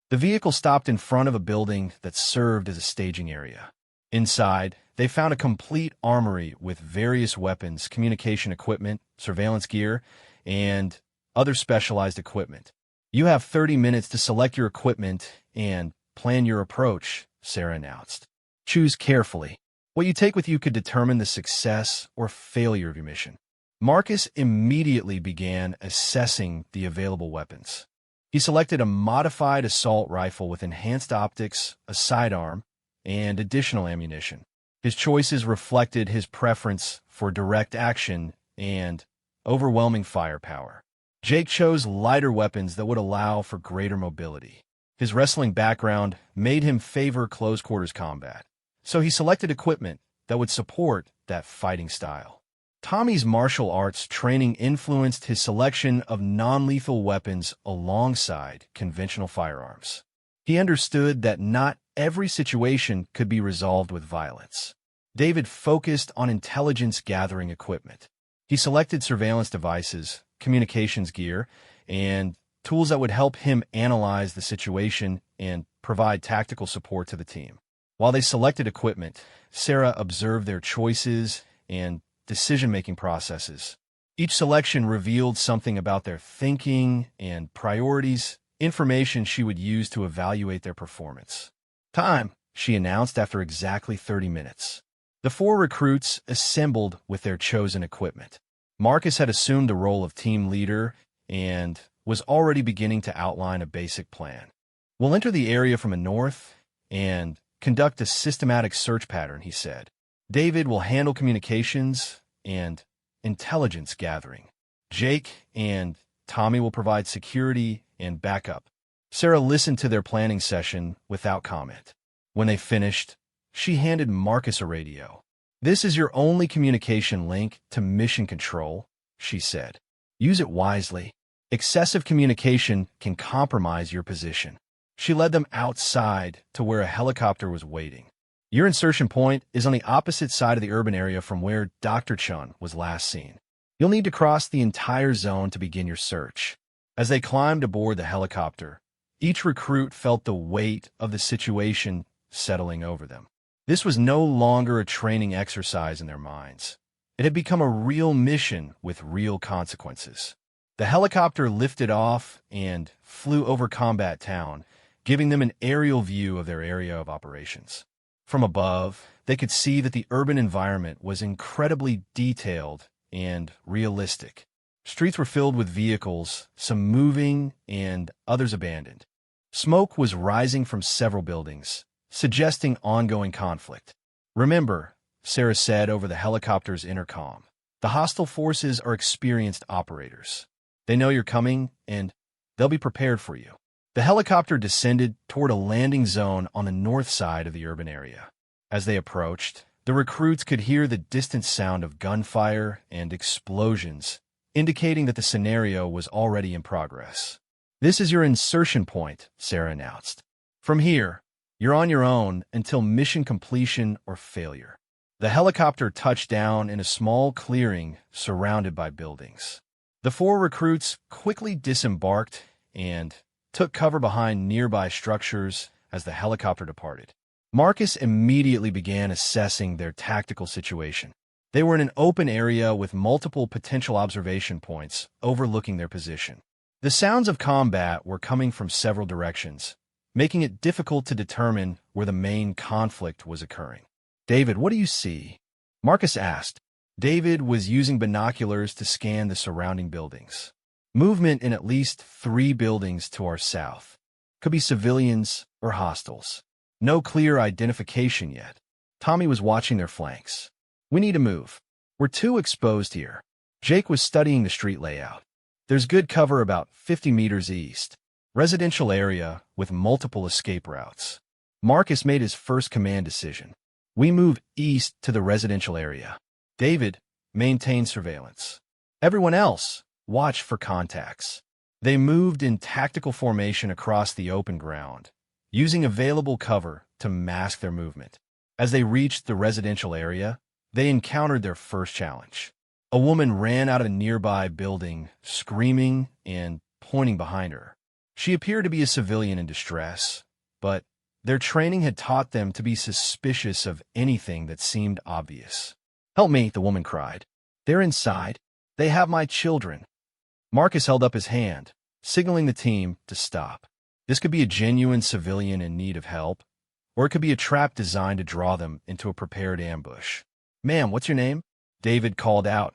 The vehicle stopped in front of a building that served as a staging area. Inside, they found a complete armory with various weapons, communication equipment, surveillance gear, and other specialized equipment. "You have 30 minutes to select your equipment and plan your approach," Sarah announced. "Choose carefully. What you take with you could determine the success or failure of your mission." Marcus immediately began assessing the available weapons. He selected a modified assault rifle with enhanced optics, a sidearm, and additional ammunition. His choices reflected his preference for direct action and overwhelming firepower. Jake chose lighter weapons that would allow for greater mobility. His wrestling background made him favor close-quarters combat, so he selected equipment that would support that fighting style. Tommy's martial arts training influenced his selection of non-lethal weapons alongside conventional firearms. He understood that not every situation could be resolved with violence. David focused on intelligence-gathering equipment. He selected surveillance devices, communications gear, and tools that would help him analyze the situation and provide tactical support to the team. While they selected equipment, Sarah observed their choices and decision-making processes. Each selection revealed something about their thinking and priorities, information she would use to evaluate their performance. "Time," she announced after exactly 30 minutes. The four recruits assembled with their chosen equipment. Marcus had assumed the role of team leader and was already beginning to outline a basic plan. "We'll enter the area from the north and conduct a systematic search pattern," he said. "David will handle communications and intelligence gathering. Jake and Tommy will provide security and backup." Sarah listened to their planning session without comment. When they finished, she handed Marcus a radio. "This is your only communication link to mission control," she said. "Use it wisely. Excessive communication can compromise your position." She led them outside to where a helicopter was waiting. "Your insertion point is on the opposite side of the urban area from where Dr. Chun was last seen. You'll need to cross the entire zone to begin your search." As they climbed aboard the helicopter, each recruit felt the weight of the situation settling over them. This was no longer a training exercise in their minds. It had become a real mission with real consequences. The helicopter lifted off and flew over Combat Town, giving them an aerial view of their area of operations. From above, they could see that the urban environment was incredibly detailed and realistic. Streets were filled with vehicles, some moving and others abandoned. Smoke was rising from several buildings, suggesting ongoing conflict. "Remember," Sarah said over the helicopter's intercom, "the hostile forces are experienced operators. They know you're coming, and they'll be prepared for you." The helicopter descended toward a landing zone on the north side of the urban area. As they approached, the recruits could hear the distant sound of gunfire and explosions, indicating that the scenario was already in progress. "This is your insertion point," Sarah announced. "From here, you're on your own until mission completion or failure." The helicopter touched down in a small clearing surrounded by buildings. The four recruits quickly disembarked and took cover behind nearby structures as the helicopter departed. Marcus immediately began assessing their tactical situation. They were in an open area with multiple potential observation points overlooking their position. The sounds of combat were coming from several directions, making it difficult to determine where the main conflict was occurring. "David, what do you see?" Marcus asked. David was using binoculars to scan the surrounding buildings. "Movement in at least 3 buildings to our south. Could be civilians or hostiles. No clear identification yet." Tommy was watching their flanks. "We need to move. We're too exposed here." Jake was studying the street layout. "There's good cover about 50 meters east. Residential area with multiple escape routes." Marcus made his first command decision. "We move east to the residential area. David, maintain surveillance. Everyone else, watch for contacts." They moved in tactical formation across the open ground, using available cover to mask their movement. As they reached the residential area, they encountered their first challenge. A woman ran out of a nearby building, screaming and pointing behind her. She appeared to be a civilian in distress, but their training had taught them to be suspicious of anything that seemed obvious. "Help me," the woman cried. "They're inside. They have my children." Marcus held up his hand, signaling the team to stop. This could be a genuine civilian in need of help, or it could be a trap designed to draw them into a prepared ambush. "Ma'am, what's your name?" David called out,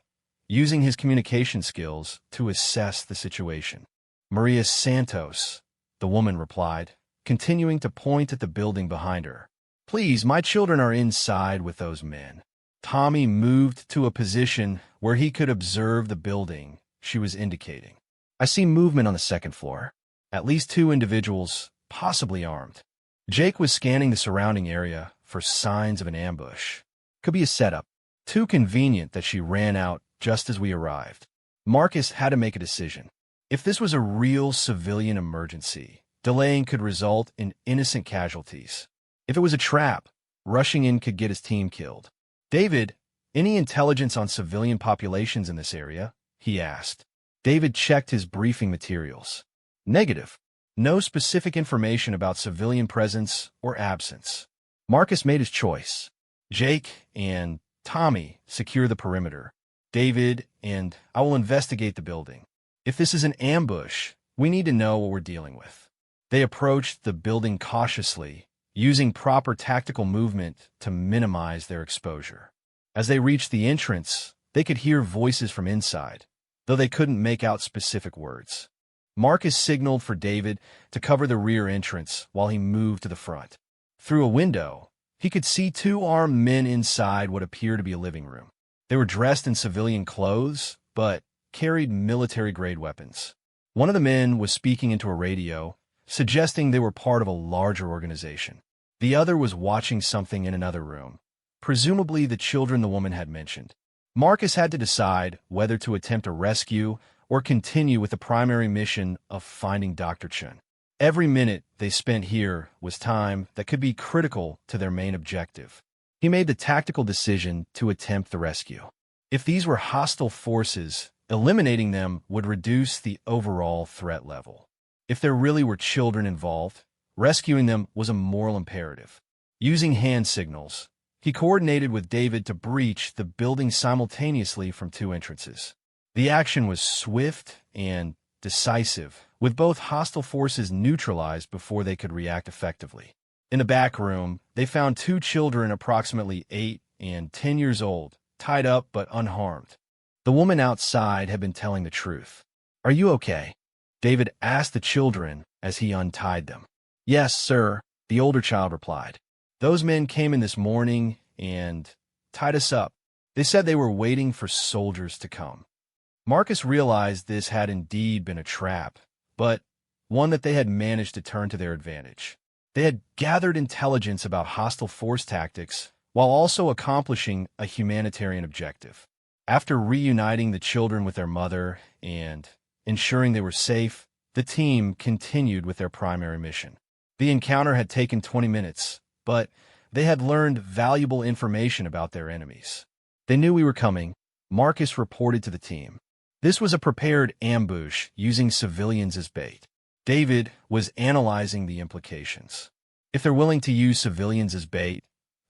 using his communication skills to assess the situation. "Maria Santos," the woman replied, continuing to point at the building behind her. "Please, my children are inside with those men." Tommy moved to a position where he could observe the building she was indicating. "I see movement on the second floor. At least 2 individuals, possibly armed." Jake was scanning the surrounding area for signs of an ambush. Could be a setup. Too convenient that she ran out just as we arrived. Marcus had to make a decision. If this was a real civilian emergency, delaying could result in innocent casualties. If it was a trap, rushing in could get his team killed. "David, any intelligence on civilian populations in this area?" he asked. David checked his briefing materials. "Negative. No specific information about civilian presence or absence." Marcus made his choice. Jake and Tommy secure the perimeter. David and I will investigate the building. If this is an ambush, we need to know what we're dealing with. They approached the building cautiously, using proper tactical movement to minimize their exposure. As they reached the entrance, they could hear voices from inside, though they couldn't make out specific words. Marcus signaled for David to cover the rear entrance while he moved to the front. Through a window, he could see two armed men inside what appeared to be a living room. They were dressed in civilian clothes, but carried military-grade weapons. One of the men was speaking into a radio, suggesting they were part of a larger organization. The other was watching something in another room, presumably the children the woman had mentioned. Marcus had to decide whether to attempt a rescue or continue with the primary mission of finding Dr. Chun. Every minute they spent here was time that could be critical to their main objective. He made the tactical decision to attempt the rescue. If these were hostile forces, eliminating them would reduce the overall threat level. If there really were children involved, rescuing them was a moral imperative. Using hand signals, he coordinated with David to breach the building simultaneously from two entrances. The action was swift and decisive, with both hostile forces neutralized before they could react effectively. In the back room, they found two children approximately 8 and 10 years old, tied up but unharmed. The woman outside had been telling the truth. "Are you okay?" David asked the children as he untied them. "Yes, sir," the older child replied. "Those men came in this morning and tied us up. They said they were waiting for soldiers to come." Marcus realized this had indeed been a trap, but one that they had managed to turn to their advantage. They had gathered intelligence about hostile force tactics while also accomplishing a humanitarian objective. After reuniting the children with their mother and ensuring they were safe, the team continued with their primary mission. The encounter had taken 20 minutes, but they had learned valuable information about their enemies. "They knew we were coming," Marcus reported to the team. This was a prepared ambush using civilians as bait. David was analyzing the implications. If they're willing to use civilians as bait,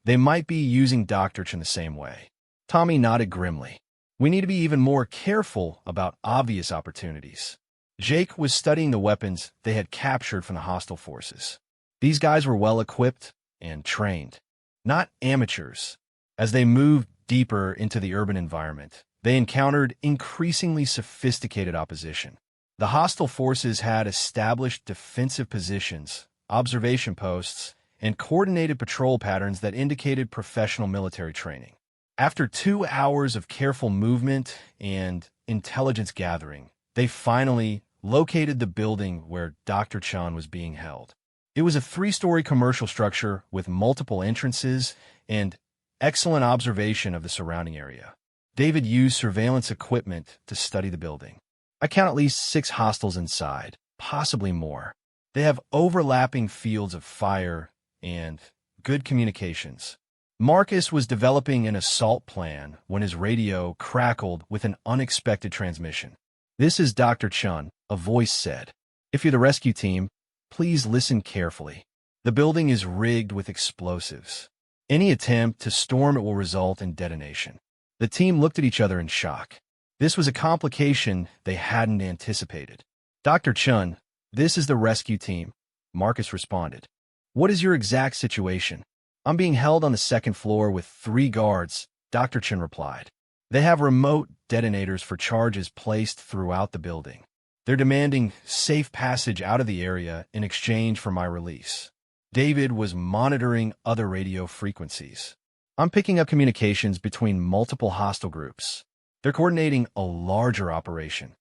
they might be using Dr. Chun the same way. Tommy nodded grimly. "We need to be even more careful about obvious opportunities." Jake was studying the weapons they had captured from the hostile forces. These guys were well-equipped and trained, not amateurs. As they moved deeper into the urban environment, they encountered increasingly sophisticated opposition. The hostile forces had established defensive positions, observation posts, and coordinated patrol patterns that indicated professional military training. After 2 hours of careful movement and intelligence gathering, they finally located the building where Dr. Chun was being held. It was a 3-story commercial structure with multiple entrances and excellent observation of the surrounding area. David used surveillance equipment to study the building. "I count at least 6 hostiles inside, possibly more. They have overlapping fields of fire and good communications." Marcus was developing an assault plan when his radio crackled with an unexpected transmission. "This is Dr. Chun," a voice said. "If you're the rescue team, please listen carefully. The building is rigged with explosives. Any attempt to storm it will result in detonation." The team looked at each other in shock. This was a complication they hadn't anticipated. "Dr. Chun, this is the rescue team," Marcus responded. "What is your exact situation?" "I'm being held on the 2nd floor with 3 guards," Dr. Chun replied. "They have remote detonators for charges placed throughout the building. They're demanding safe passage out of the area in exchange for my release." David was monitoring other radio frequencies. "I'm picking up communications between multiple hostile groups. They're coordinating a larger operation."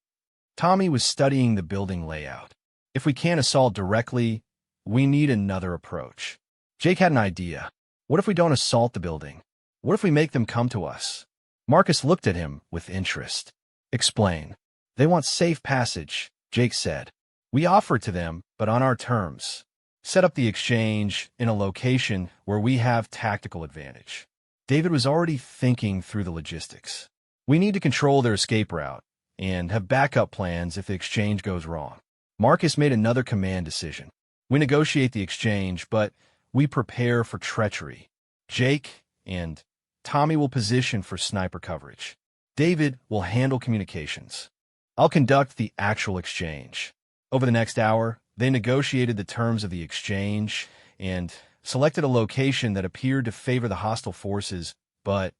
Tommy was studying the building layout. "If we can't assault directly, we need another approach." Jake had an idea. "What if we don't assault the building? What if we make them come to us?" Marcus looked at him with interest. "Explain." "They want safe passage," Jake said. "We offer it to them, but on our terms. Set up the exchange in a location where we have tactical advantage." David was already thinking through the logistics. "We need to control their escape route and have backup plans if the exchange goes wrong." Marcus made another command decision. "We negotiate the exchange, but we prepare for treachery. Jake and Tommy will position for sniper coverage. David will handle communications. I'll conduct the actual exchange." Over the next hour, they negotiated the terms of the exchange, and selected a location that appeared to favor the hostile forces, but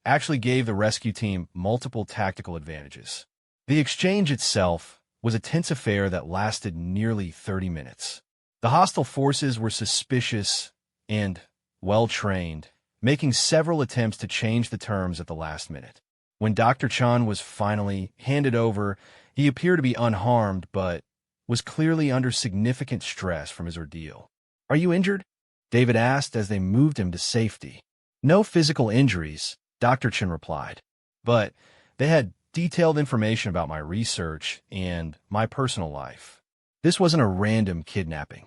actually gave the rescue team multiple tactical advantages. The exchange itself was a tense affair that lasted nearly 30 minutes. The hostile forces were suspicious and well-trained, making several attempts to change the terms at the last minute. When Dr. Chan was finally handed over, he appeared to be unharmed, but was clearly under significant stress from his ordeal. "Are you injured?" David asked as they moved him to safety. "No physical injuries," Dr. Chan replied, "but they had detailed information about my research and my personal life. This wasn't a random kidnapping."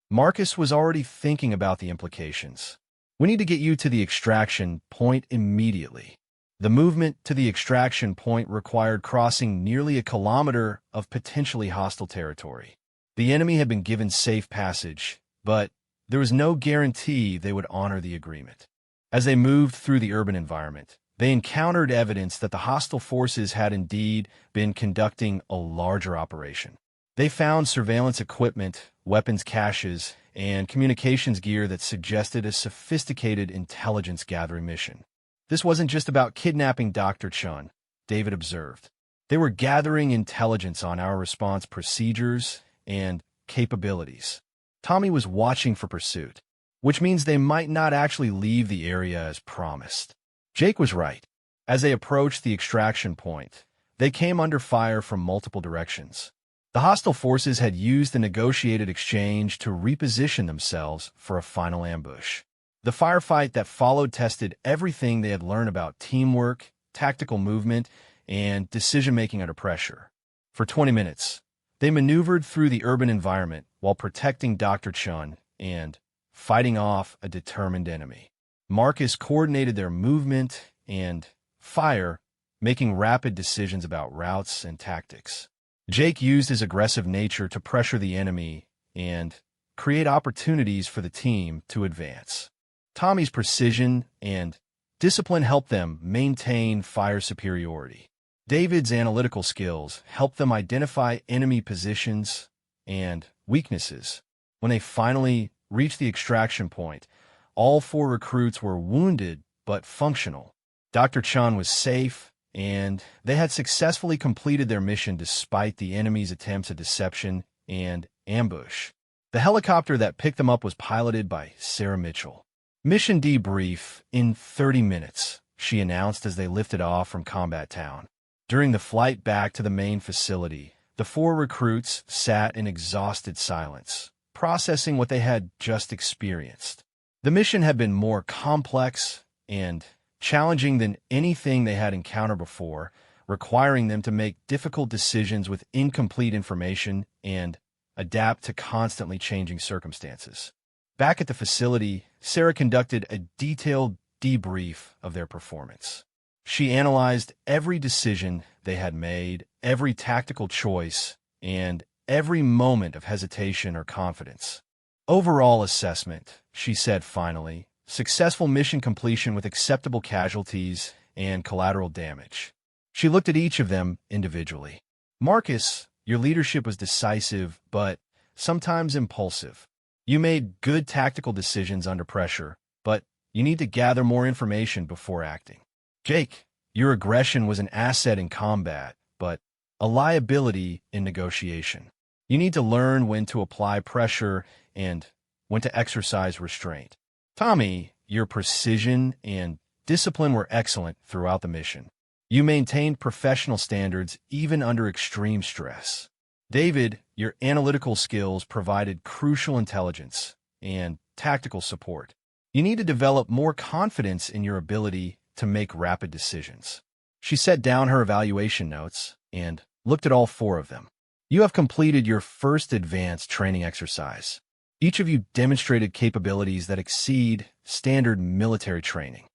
Marcus was already thinking about the implications. "We need to get you to the extraction point immediately." The movement to the extraction point required crossing nearly a kilometer of potentially hostile territory. The enemy had been given safe passage, but there was no guarantee they would honor the agreement. As they moved through the urban environment, they encountered evidence that the hostile forces had indeed been conducting a larger operation. They found surveillance equipment, weapons caches, and communications gear that suggested a sophisticated intelligence-gathering mission. "This wasn't just about kidnapping Dr. Chun," David observed. "They were gathering intelligence on our response procedures and capabilities." Tommy was watching for pursuit, which means they might not actually leave the area as promised. Jake was right. As they approached the extraction point, they came under fire from multiple directions. The hostile forces had used the negotiated exchange to reposition themselves for a final ambush. The firefight that followed tested everything they had learned about teamwork, tactical movement, and decision-making under pressure. For 20 minutes, they maneuvered through the urban environment while protecting Dr. Chun and fighting off a determined enemy. Marcus coordinated their movement and fire, making rapid decisions about routes and tactics. Jake used his aggressive nature to pressure the enemy and create opportunities for the team to advance. Tommy's precision and discipline helped them maintain fire superiority. David's analytical skills helped them identify enemy positions and weaknesses. When they finally reached the extraction point, all 4 recruits were wounded but functional. Dr. Chan was safe, and they had successfully completed their mission despite the enemy's attempts at deception and ambush. The helicopter that picked them up was piloted by Sarah Mitchell. "Mission debrief in 30 minutes, she announced as they lifted off from Combat Town. During the flight back to the main facility, the 4 recruits sat in exhausted silence, processing what they had just experienced. The mission had been more complex and challenging than anything they had encountered before, requiring them to make difficult decisions with incomplete information and adapt to constantly changing circumstances. Back at the facility, Sarah conducted a detailed debrief of their performance. She analyzed every decision they had made, every tactical choice, and every moment of hesitation or confidence. "Overall assessment," she said finally, "successful mission completion with acceptable casualties and collateral damage." She looked at each of them individually. "Marcus, your leadership was decisive, but sometimes impulsive. You made good tactical decisions under pressure, but you need to gather more information before acting. Jake, your aggression was an asset in combat, but a liability in negotiation. You need to learn when to apply pressure and when to exercise restraint. Tommy, your precision and discipline were excellent throughout the mission. You maintained professional standards even under extreme stress. David, your analytical skills provided crucial intelligence and tactical support. You need to develop more confidence in your ability to make rapid decisions." She set down her evaluation notes and looked at all 4 of them. "You have completed your first advanced training exercise. Each of you demonstrated capabilities that exceed standard military training."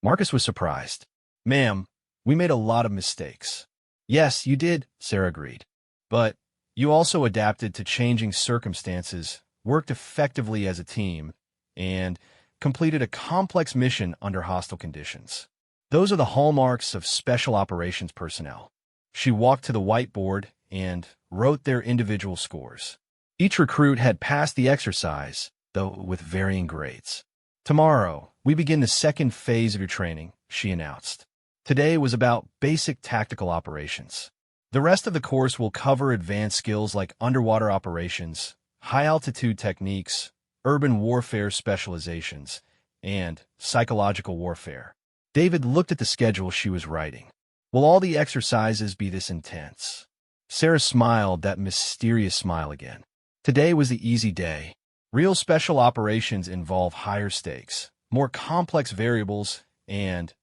Marcus was surprised. "Ma'am, we made a lot of mistakes." "Yes, you did," Sarah agreed. "But you also adapted to changing circumstances, worked effectively as a team, and completed a complex mission under hostile conditions. Those are the hallmarks of special operations personnel." She walked to the whiteboard and wrote their individual scores. Each recruit had passed the exercise, though with varying grades. Tomorrow, we begin the second phase of your training, she announced. Today was about basic tactical operations. The rest of the course will cover advanced skills like underwater operations, high-altitude techniques, urban warfare specializations, and psychological warfare. David looked at the schedule she was writing. Will all the exercises be this intense? Sarah smiled that mysterious smile again. Today was the easy day. Real special operations involve higher stakes, more complex variables, and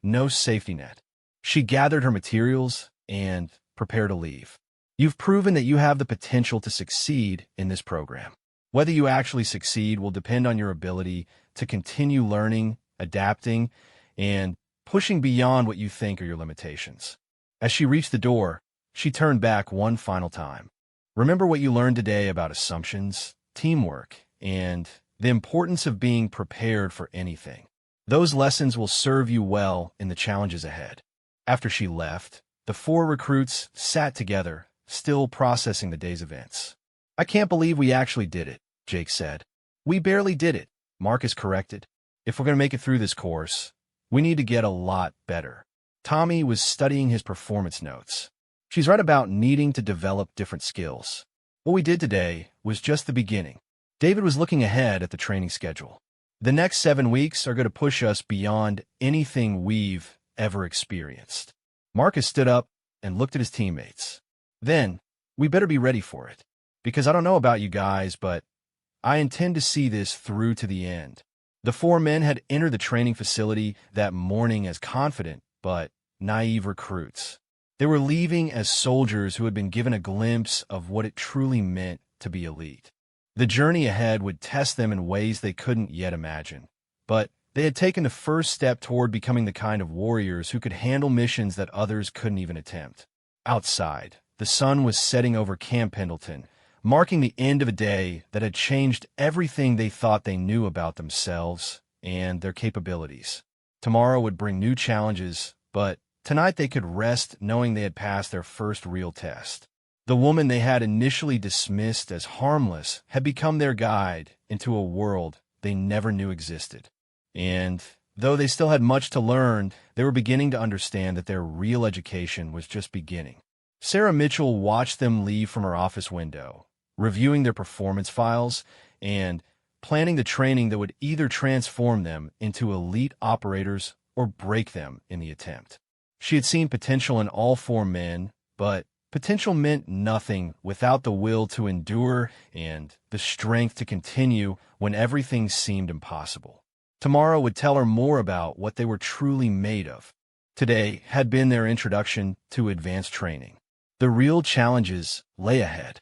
no safety net. She gathered her materials and prepared to leave. You've proven that you have the potential to succeed in this program. Whether you actually succeed will depend on your ability to continue learning, adapting, and pushing beyond what you think are your limitations. As she reached the door, she turned back one final time. Remember what you learned today about assumptions, teamwork, and the importance of being prepared for anything. Those lessons will serve you well in the challenges ahead. After she left, the 4 recruits sat together, still processing the day's events. I can't believe we actually did it, Jake said. We barely did it, Marcus corrected. If we're going to make it through this course, we need to get a lot better. Tommy was studying his performance notes. She's right about needing to develop different skills. What we did today was just the beginning. David was looking ahead at the training schedule. The next 7 weeks are going to push us beyond anything we've ever experienced. Marcus stood up and looked at his teammates. Then, we better be ready for it. Because I don't know about you guys, but I intend to see this through to the end. The 4 men had entered the training facility that morning as confident but naive recruits. They were leaving as soldiers who had been given a glimpse of what it truly meant to be elite. The journey ahead would test them in ways they couldn't yet imagine. But they had taken the first step toward becoming the kind of warriors who could handle missions that others couldn't even attempt. Outside, the sun was setting over Camp Pendleton, marking the end of a day that had changed everything they thought they knew about themselves and their capabilities. Tomorrow would bring new challenges, but tonight they could rest knowing they had passed their first real test. The woman they had initially dismissed as harmless had become their guide into a world they never knew existed. And though they still had much to learn, they were beginning to understand that their real education was just beginning. Sarah Mitchell watched them leave from her office window, reviewing their performance files and planning the training that would either transform them into elite operators or break them in the attempt. She had seen potential in all 4 men, but potential meant nothing without the will to endure and the strength to continue when everything seemed impossible. Tomorrow would tell her more about what they were truly made of. Today had been their introduction to advanced training. The real challenges lay ahead.